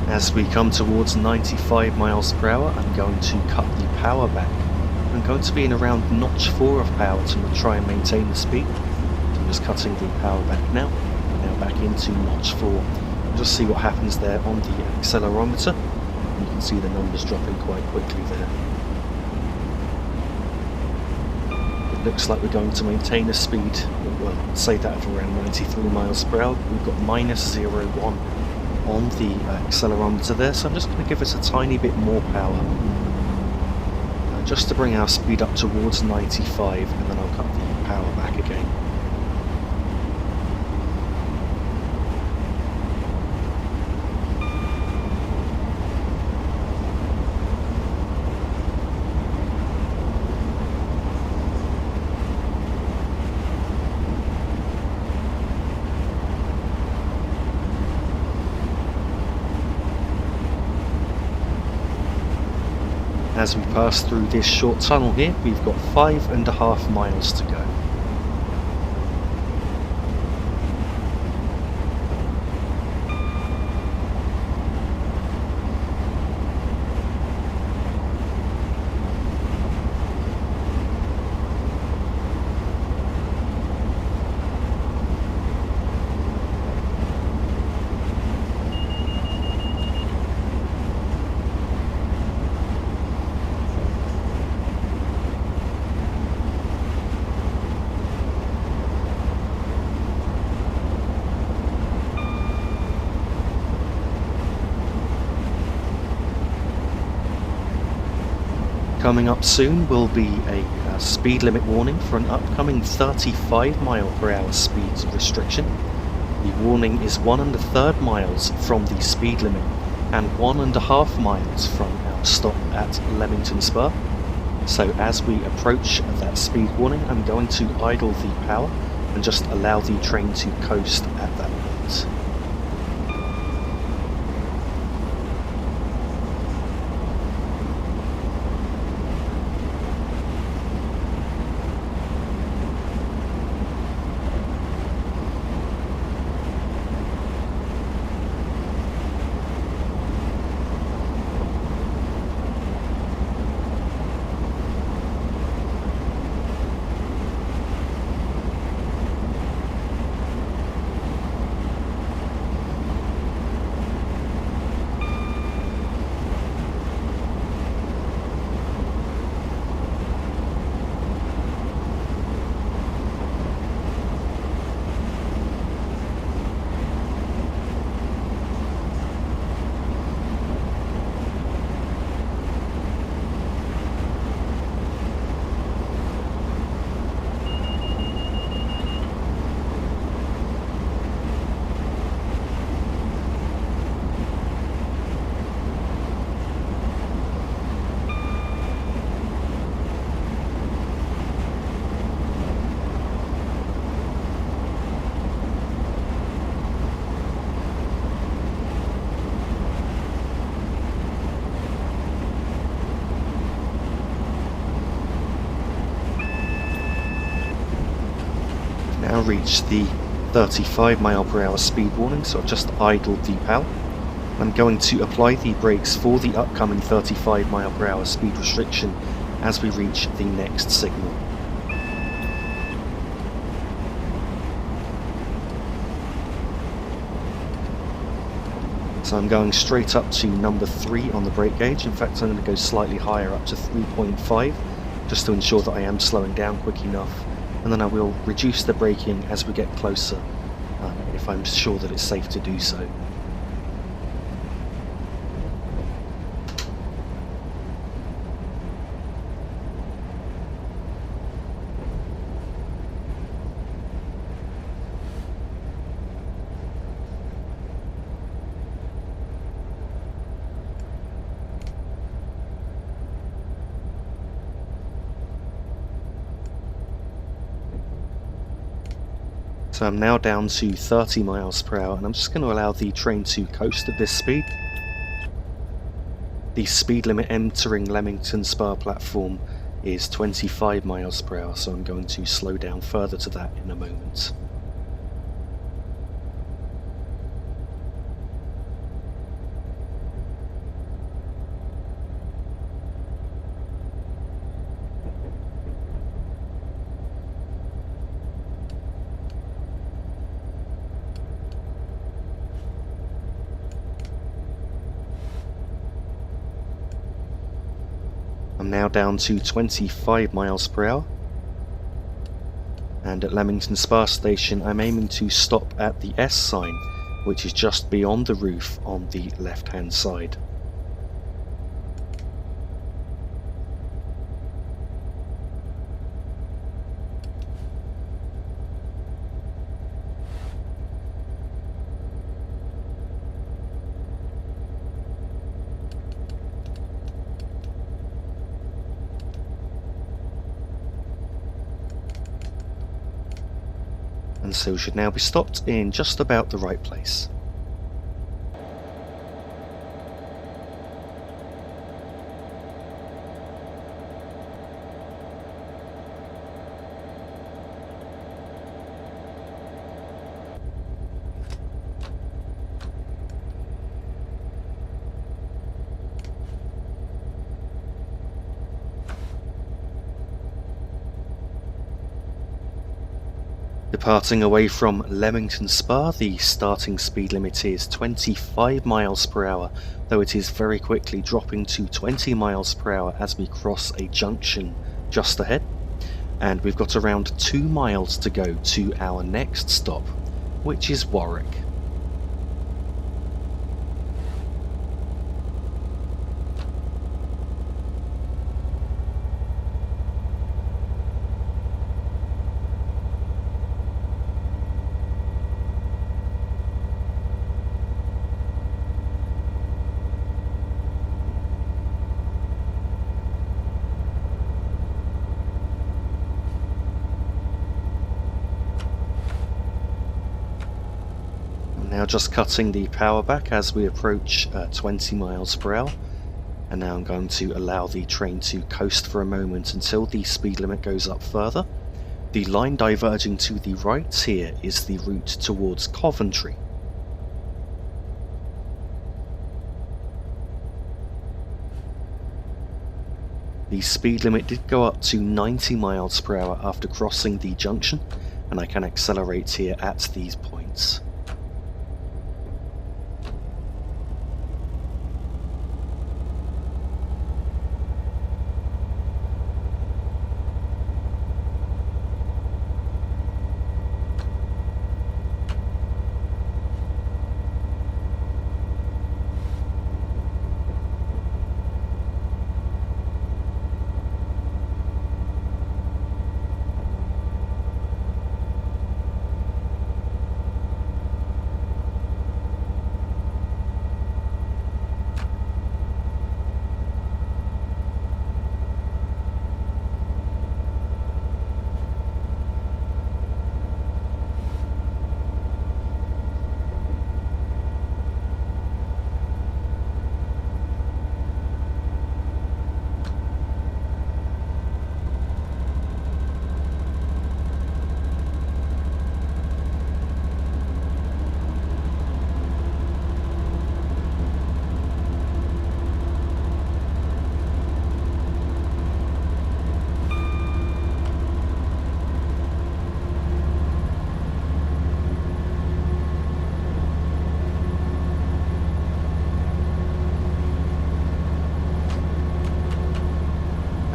As we come towards 95 mph, I'm going to cut the power back. I'm going to be in around notch 4 of power to try and maintain the speed. So I'm just cutting the power back now. Now back into notch 4. We'll just see what happens there on the accelerometer. And you can see the numbers dropping quite quickly there. It looks like we're going to maintain a speed, well, say that of around 93 mph. We've got minus 0.1 on the accelerometer there, so I'm just going to give it a tiny bit more power just to bring our speed up towards 95, and then I'll cut the power back again. As we pass through this short tunnel here, we've got 5.5 miles to go. Coming up soon will be a speed limit warning for an upcoming 35 mile per hour speed restriction. The warning is 1 1/3 miles from the speed limit and 1 1/2 miles from our stop at Leamington Spa. So as we approach that speed warning, I'm going to idle the power and just allow the train to coast at that point. Now reached the 35 mile per hour speed warning, so I've just idled the power. I'm going to apply the brakes for the upcoming 35 mile per hour speed restriction as we reach the next signal. So I'm going straight up to number 3 on the brake gauge. In fact, I'm going to go slightly higher, up to 3.5, just to ensure that I am slowing down quick enough. And then I will reduce the braking as we get closer, if I'm sure that it's safe to do so. So I'm now down to 30 miles per hour, and I'm just going to allow the train to coast at this speed. The speed limit entering Leamington Spa platform is 25 miles per hour, so I'm going to slow down further to that in a moment. I'm now down to 25 miles per hour, and at Leamington Spa Station I'm aiming to stop at the S sign, which is just beyond the roof on the left hand side. And so we should now be stopped in just about the right place. Departing away from Leamington Spa, the starting speed limit is 25 miles per hour, though it is very quickly dropping to 20 miles per hour as we cross a junction just ahead. And we've got around 2 miles to go to our next stop, which is Warwick. just cutting the power back as we approach 20 miles per hour. And now I'm going to allow the train to coast for a moment until the speed limit goes up further. The line diverging to the right here is the route towards Coventry. The speed limit did go up to 90 miles per hour after crossing the junction, and I can accelerate here at these points.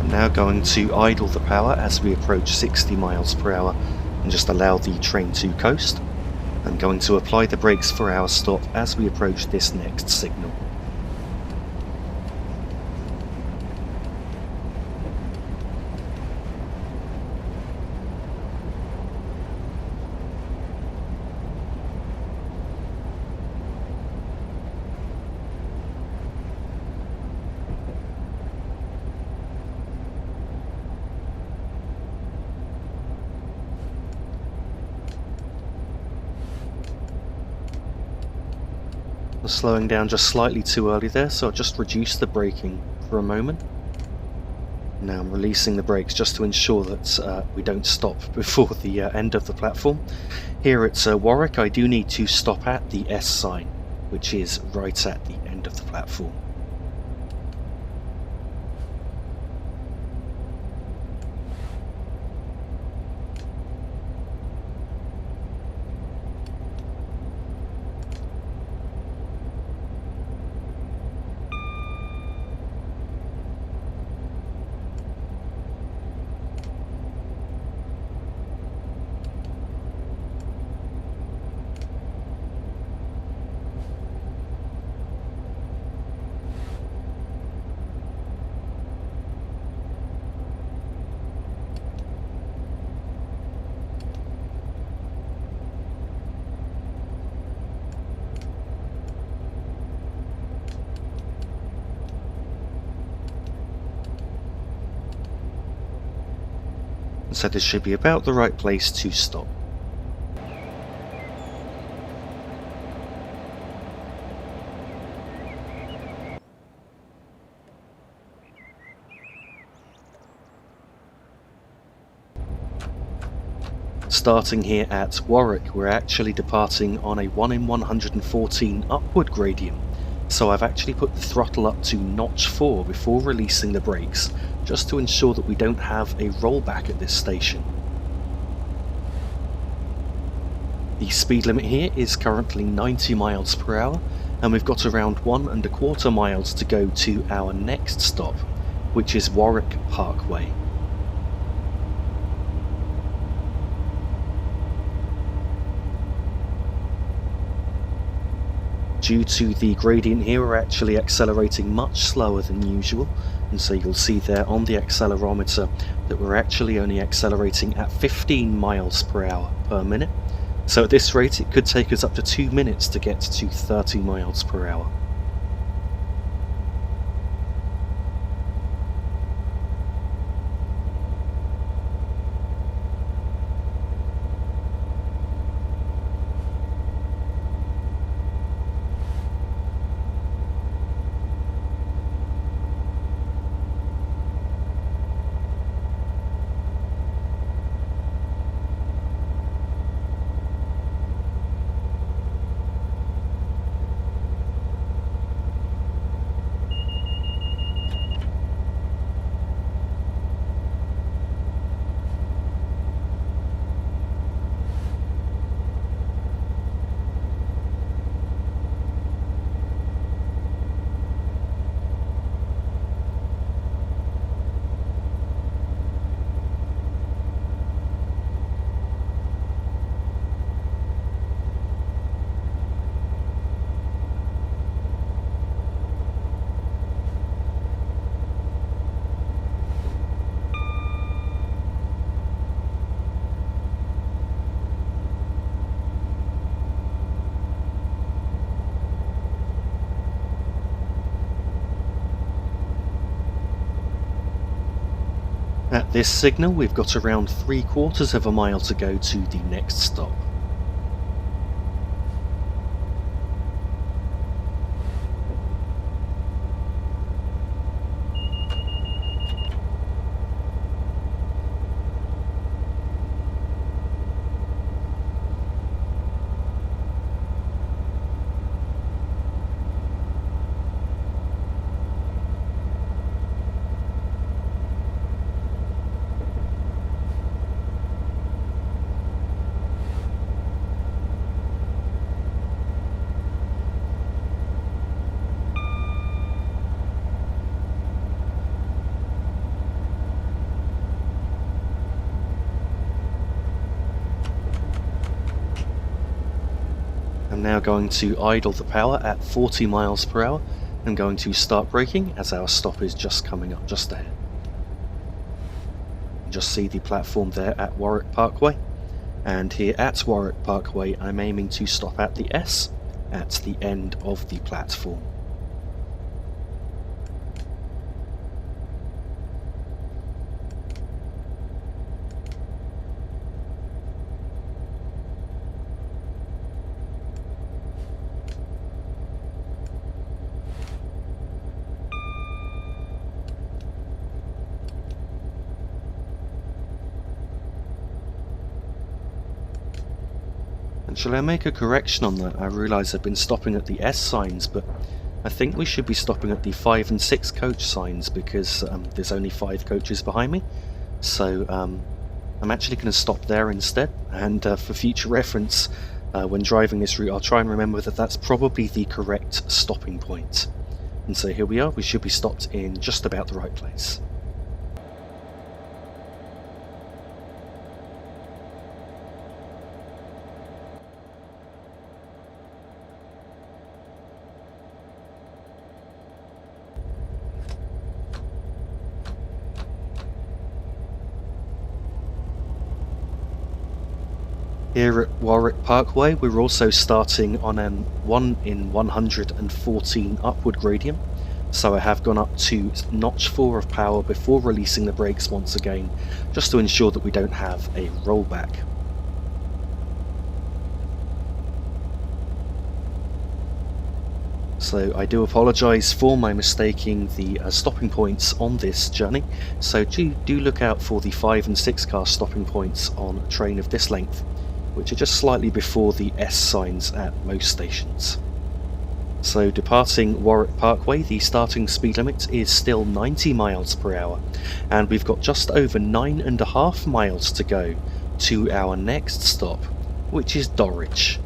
Now going to idle the power as we approach 60 miles per hour and just allow the train to coast. I'm going to apply the brakes for our stop as we approach this next signal. Slowing down just slightly too early there, so I'll just reduce the braking for a moment. Now I'm releasing the brakes just to ensure that we don't stop before the end of the platform. Here at Warwick, I do need to stop at the S sign, which is right at the end of the platform. So this should be about the right place to stop. Starting here at Warwick, we're actually departing on a 1 in 114 upward gradient, so I've actually put the throttle up to notch 4 before releasing the brakes, just to ensure that we don't have a rollback at this station. The speed limit here is currently 90 miles per hour, and we've got around 1¼ miles to go to our next stop, which is Warwick Parkway. Due to the gradient here, we're actually accelerating much slower than usual, and so you'll see there on the accelerometer that we're actually only accelerating at 15 miles per hour per minute. So at this rate it could take us up to 2 minutes to get to 30 miles per hour. At this signal we've got around 3/4 of a mile to go to the next stop. I'm now going to idle the power at 40 miles per hour and going to start braking as our stop is just coming up just ahead. Just see the platform there at Warwick Parkway, and here at Warwick Parkway I'm aiming to stop at the S at the end of the platform. And shall I make a correction on that? I realise I've been stopping at the S signs, but I think we should be stopping at the 5 and 6 coach signs because there's only 5 coaches behind me. So I'm actually going to stop there instead, and for future reference, when driving this route I'll try and remember that that's probably the correct stopping point. And so here we are, we should be stopped in just about the right place. Here at Warwick Parkway we're also starting on an 1 in 114 upward gradient, so I have gone up to notch 4 of power before releasing the brakes once again, just to ensure that we don't have a rollback. So I do apologise for my mistaking the stopping points on this journey, so do look out for the 5 and 6 car stopping points on a train of this length, which are just slightly before the S signs at most stations. So departing Warwick Parkway, the starting speed limit is still 90 miles per hour, and we've got just over 9.5 miles to go to our next stop, which is Dorridge.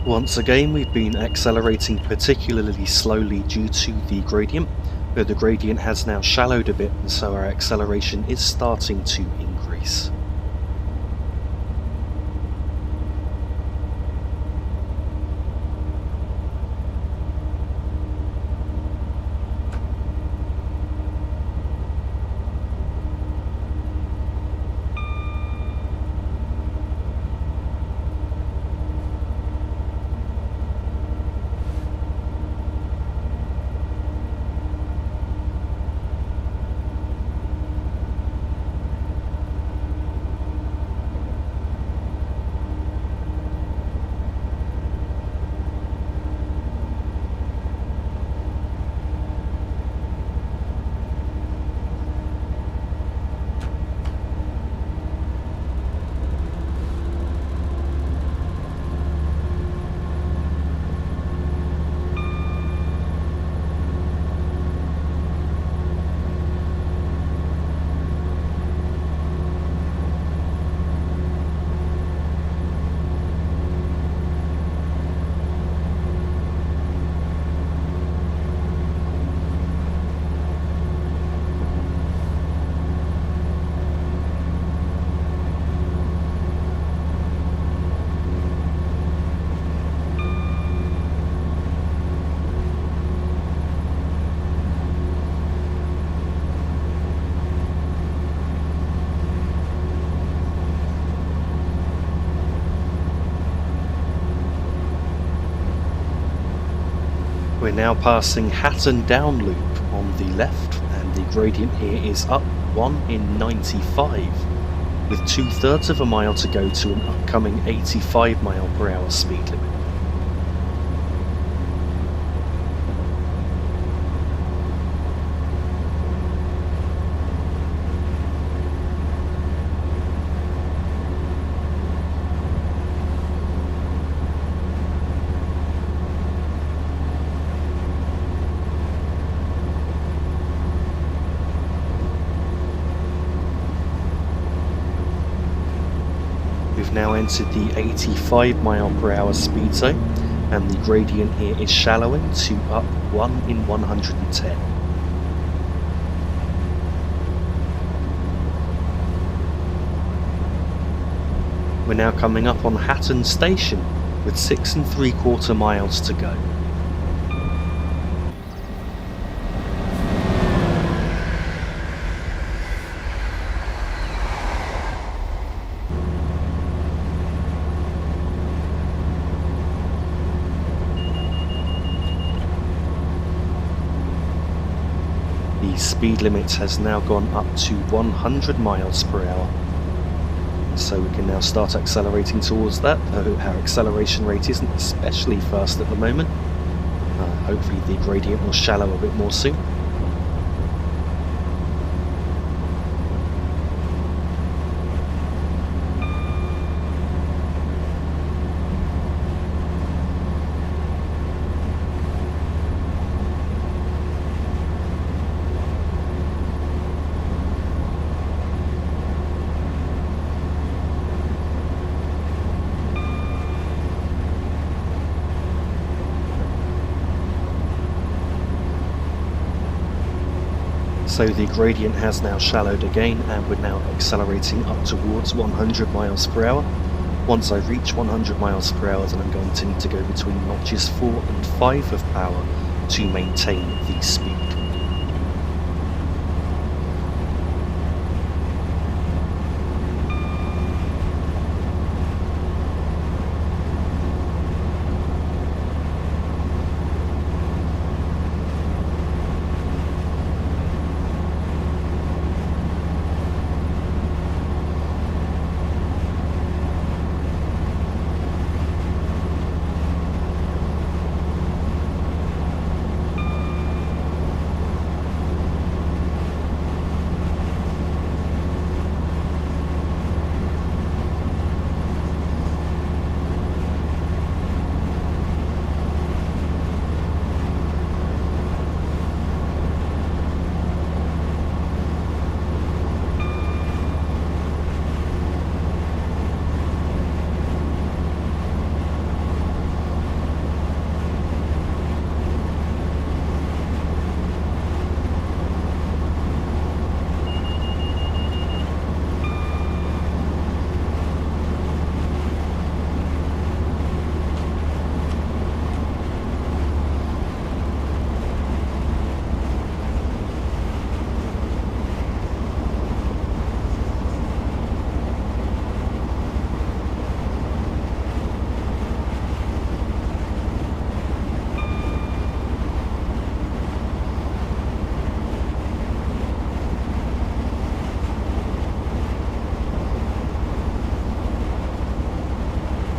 Once again we've been accelerating particularly slowly due to the gradient, but the gradient has now shallowed a bit, and so our acceleration is starting to increase. now passing Hatton Down Loop on the left, and the gradient here is up 1 in 95, with 2/3 of a mile to go to an upcoming 85 mph speed limit. We've now entered the 85 mph speed zone, and the gradient here is shallowing to up 1 in 110. We're now coming up on Hatton Station with 6 3/4 miles to go. The speed limit has now gone up to 100 miles per hour, so we can now start accelerating towards that. Our acceleration rate isn't especially fast at the moment. Hopefully the gradient will shallow a bit more soon. So the gradient has now shallowed again, and we're now accelerating up towards 100 miles per hour. Once I reach 100 miles per hour, then I'm going to need to go between notches 4 and 5 of power to maintain the speed.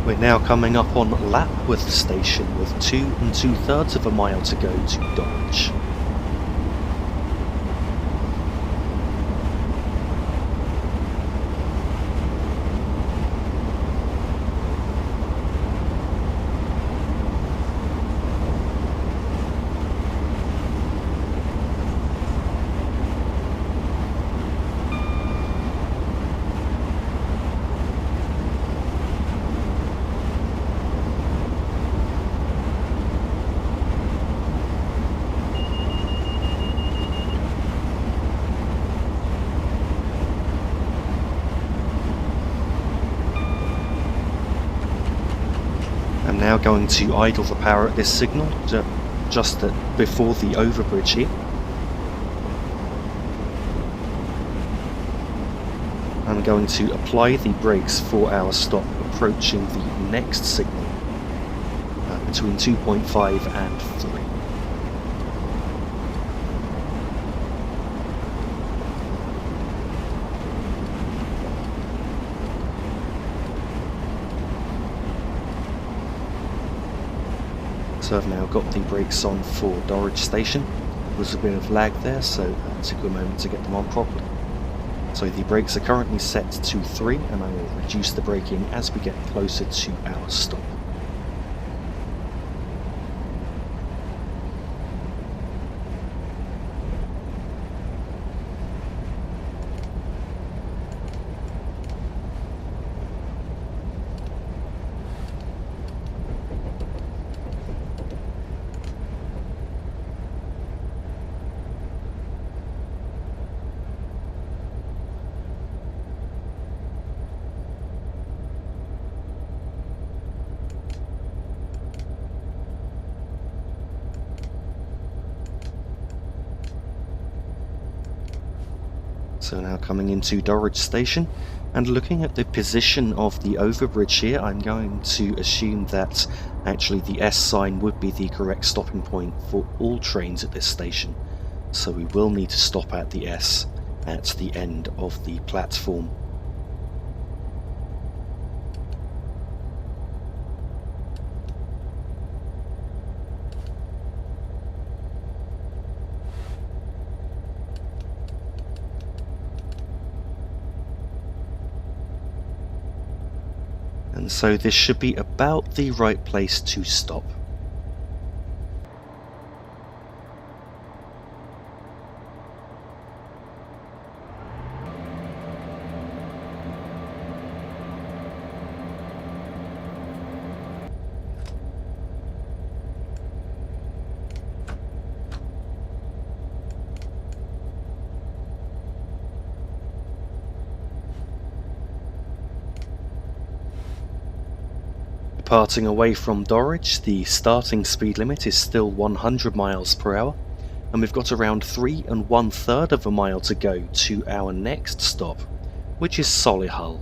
We're now coming up on Lapworth Station with 2 2/3 of a mile to go to Dorridge. I'm now going to idle the power at this signal, just before the overbridge here. I'm going to apply the brakes for our stop approaching the next signal, between 2.5 and 3. So I've now got the brakes on for Dorridge Station. There was a bit of lag there, so it took a moment to get them on properly. So the brakes are currently set to 3, and I will reduce the braking as we get closer to our stop. So now coming into Dorridge Station, and looking at the position of the overbridge here, I'm going to assume that actually the S sign would be the correct stopping point for all trains at this station. So we will need to stop at the S at the end of the platform. And so this should be about the right place to stop. Departing away from Dorridge, the starting speed limit is still 100 miles per hour, and we've got around 3 1/3 of a mile to go to our next stop, which is Solihull.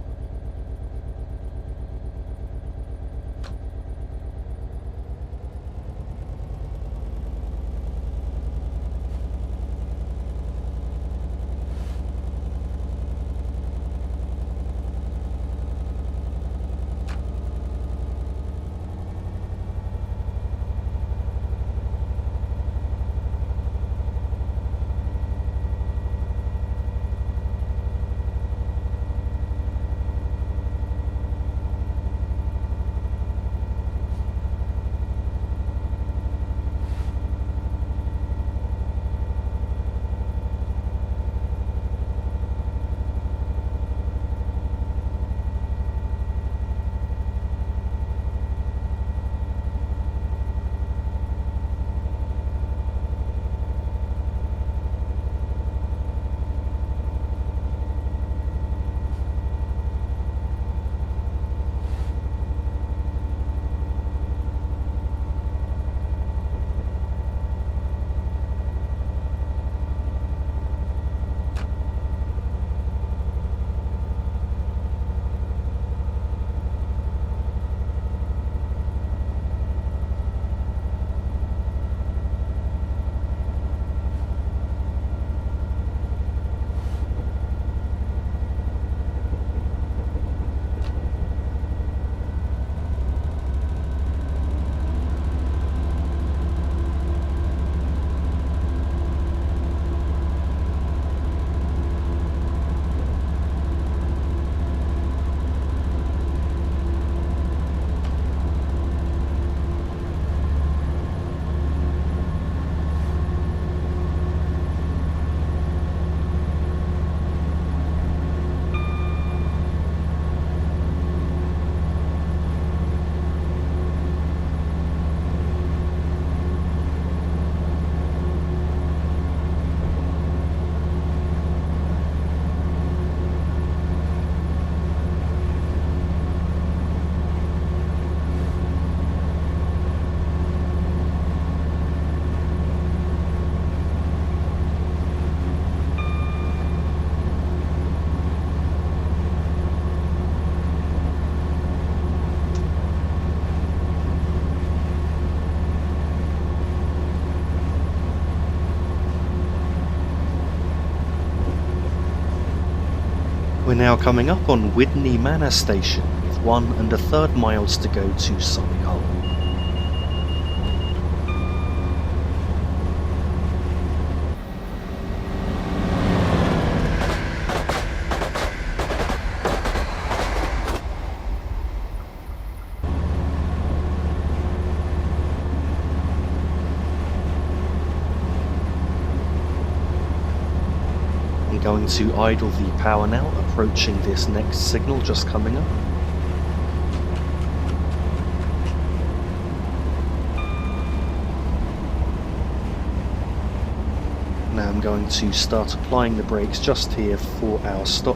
We're now coming up on Whitney Manor Station with 1 1/3 miles to go to Solihull. I'm going to idle the power now, approaching this next signal just coming up. Now I'm going to start applying the brakes just here for our stop.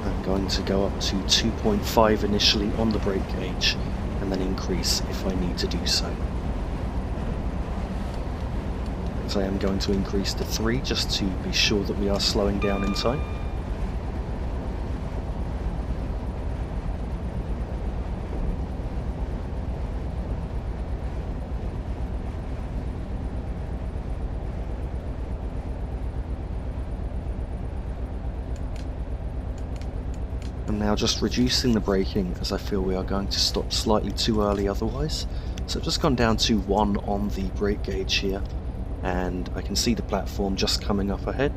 I'm going to go up to 2.5 initially on the brake gauge and then increase if I need to do so. So I am going to increase to 3 just to be sure that we are slowing down in time. I'm now just reducing the braking as I feel we are going to stop slightly too early otherwise. So I've just gone down to 1 on the brake gauge here, and I can see the platform just coming up ahead.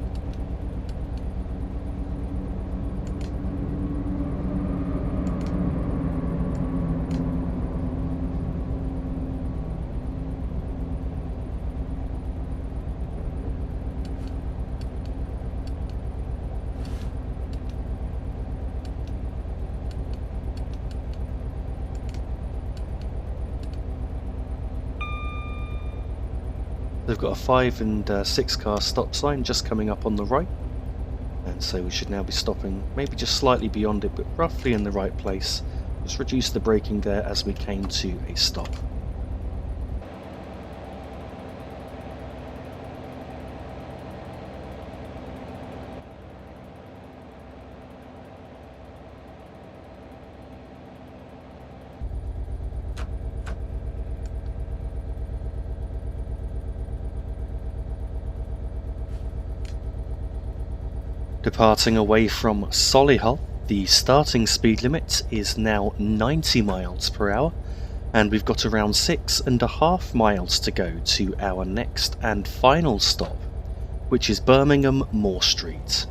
They've got a 5 and 6 car stop sign just coming up on the right, and so we should now be stopping maybe just slightly beyond it, but roughly in the right place. Just reduce the braking there as we came to a stop. Departing away from Solihull, the starting speed limit is now 90 miles per hour, and we've got around 6.5 miles to go to our next and final stop, which is Birmingham Moor Street.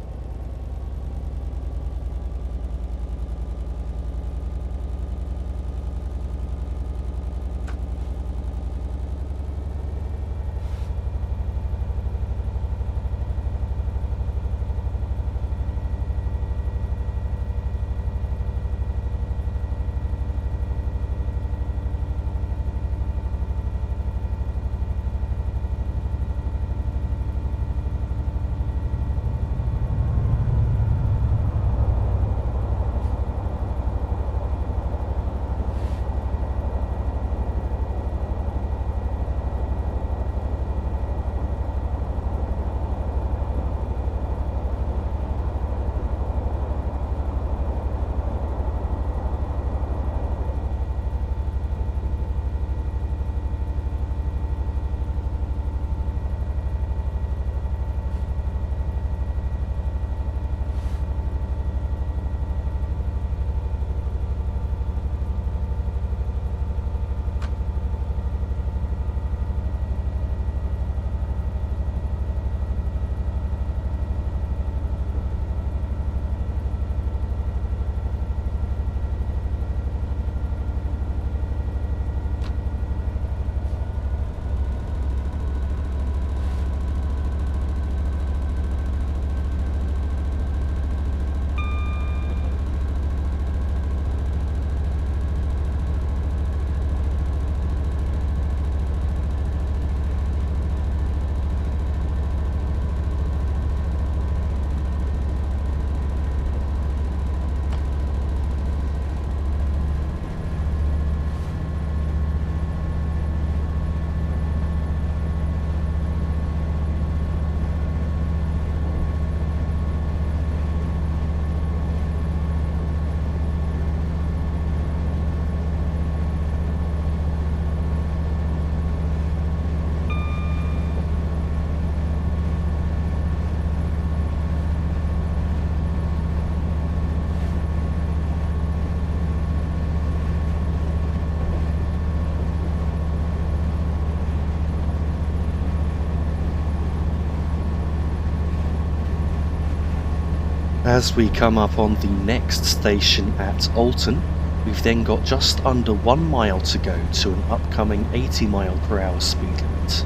As we come up on the next station at Alton, we've then got just under 1 mile to go to an upcoming 80 mile per hour speed limit.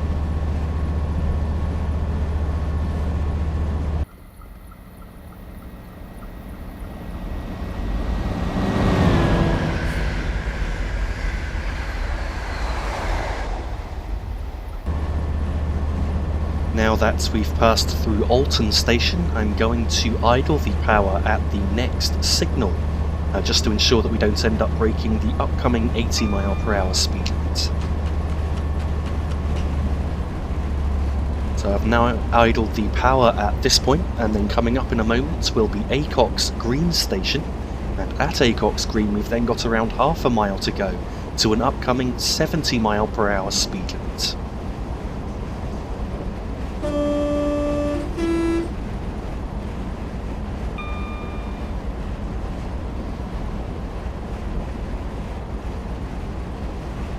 Now that we've passed through Alton Station, I'm going to idle the power at the next signal, just to ensure that we don't end up breaking the upcoming 80 mph speed limit. So I've now idled the power at this point, and then coming up in a moment will be Acox Green Station, and at Acox Green we've then got around half a mile to go to an upcoming 70 mph speed limit.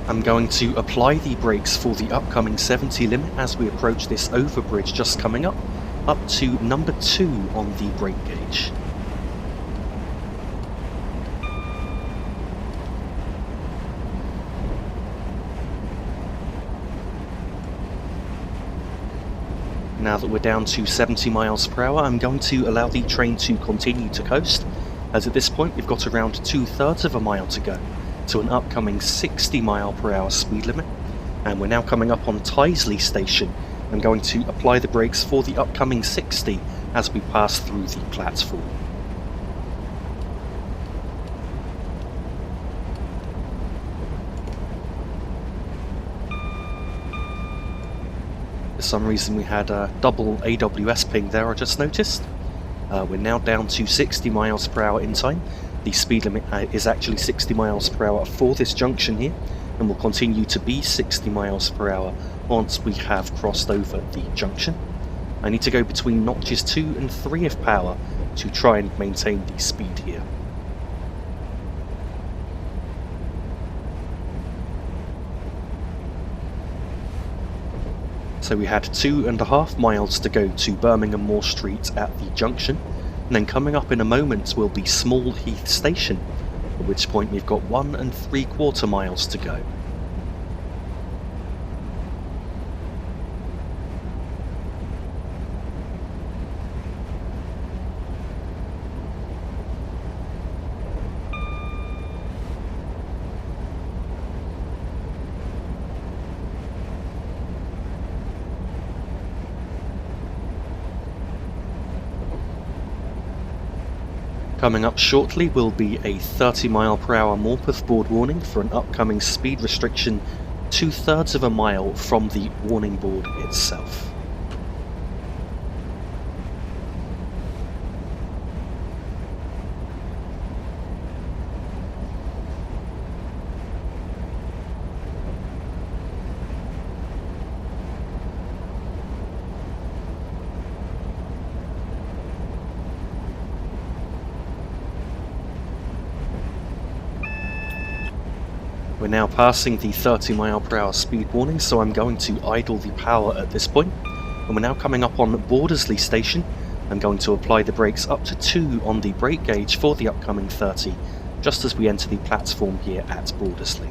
I'm going to apply the brakes for the upcoming 70 limit as we approach this overbridge just coming up to number 2 on the brake gauge. Now that we're down to 70 mph, I'm going to allow the train to continue to coast, as at this point we've got around 2/3 of a mile to go to an upcoming 60 mph speed limit, and we're now coming up on Tyseley Station. I'm going to apply the brakes for the upcoming 60 as we pass through the platform. For some reason we had a double AWS ping there, I just noticed. We're now down to 60 mph in time. The speed limit is actually 60 mph for this junction here, and will continue to be 60 mph once we have crossed over the junction. I need to go between notches 2 and 3 of power to try and maintain the speed here. So we had 2.5 miles to go to Birmingham Moor Street at the junction, and then coming up in a moment will be Small Heath Station, at which point we've got 1 3/4 miles to go. Coming up shortly will be a 30 mph Morpeth board warning for an upcoming speed restriction 2/3 of a mile from the warning board itself. We're now passing the 30 mph speed warning, so I'm going to idle the power at this point. And we're now coming up on Bordersley Station. I'm going to apply the brakes up to 2 on the brake gauge for the upcoming 30, just as we enter the platform here at Bordersley.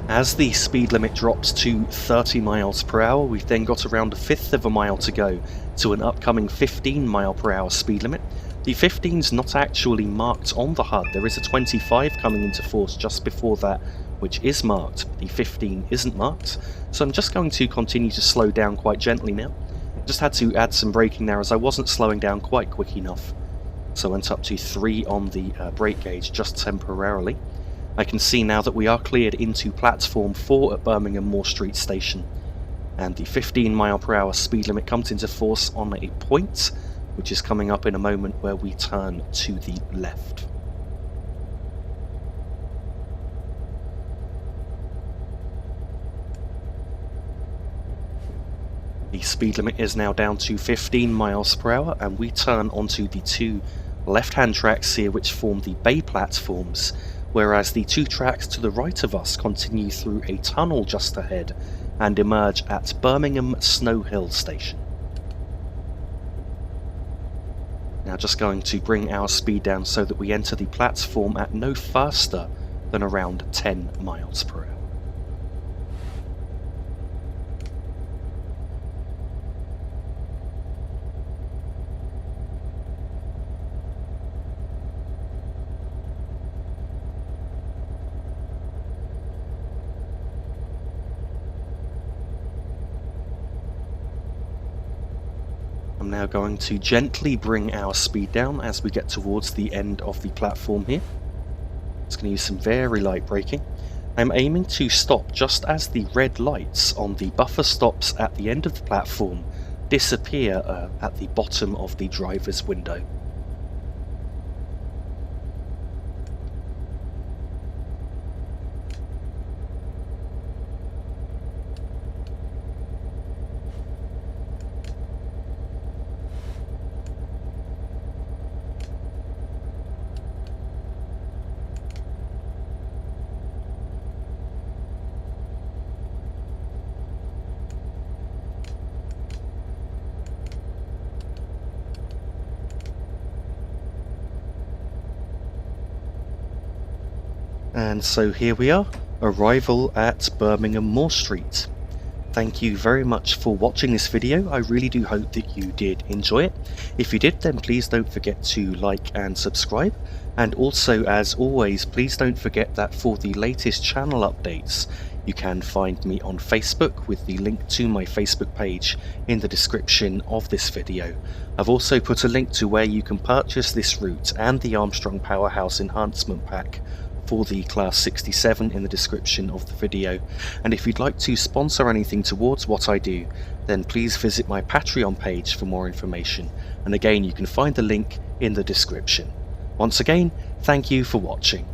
As the speed limit drops to 30 mph, we've then got around 1/5 of a mile to go to an upcoming 15 mph speed limit. The 15's not actually marked on the HUD. There is a 25 coming into force just before that, which is marked. The 15 isn't marked, so I'm just going to continue to slow down quite gently now. Just had to add some braking there as I wasn't slowing down quite quick enough. So I went up to 3 on the brake gauge just temporarily. I can see now that we are cleared into platform 4 at Birmingham Moor Street Station, and the 15 mph speed limit comes into force on a point, which is coming up in a moment where we turn to the left. The speed limit is now down to 15 mph, and we turn onto the 2 left-hand tracks here which form the bay platforms, whereas the 2 tracks to the right of us continue through a tunnel just ahead and emerge at Birmingham Snow Hill Station. Now just going to bring our speed down so that we enter the platform at no faster than around 10 mph. now going to gently bring our speed down as we get towards the end of the platform here. It's going to use some very light braking. I'm aiming to stop just as the red lights on the buffer stops at the end of the platform disappear at the bottom of the driver's window. And so here we are, arrival at Birmingham Moor Street. Thank you very much for watching this video. I really do hope that you did enjoy it. If you did, then please don't forget to like and subscribe. And also, as always, please don't forget that for the latest channel updates, you can find me on Facebook with the link to my Facebook page in the description of this video. I've also put a link to where you can purchase this route and the Armstrong Powerhouse enhancement pack for the Class 67 in the description of the video. And if you'd like to sponsor anything towards what I do, then please visit my Patreon page for more information. And again, you can find the link in the description. Once again, thank you for watching.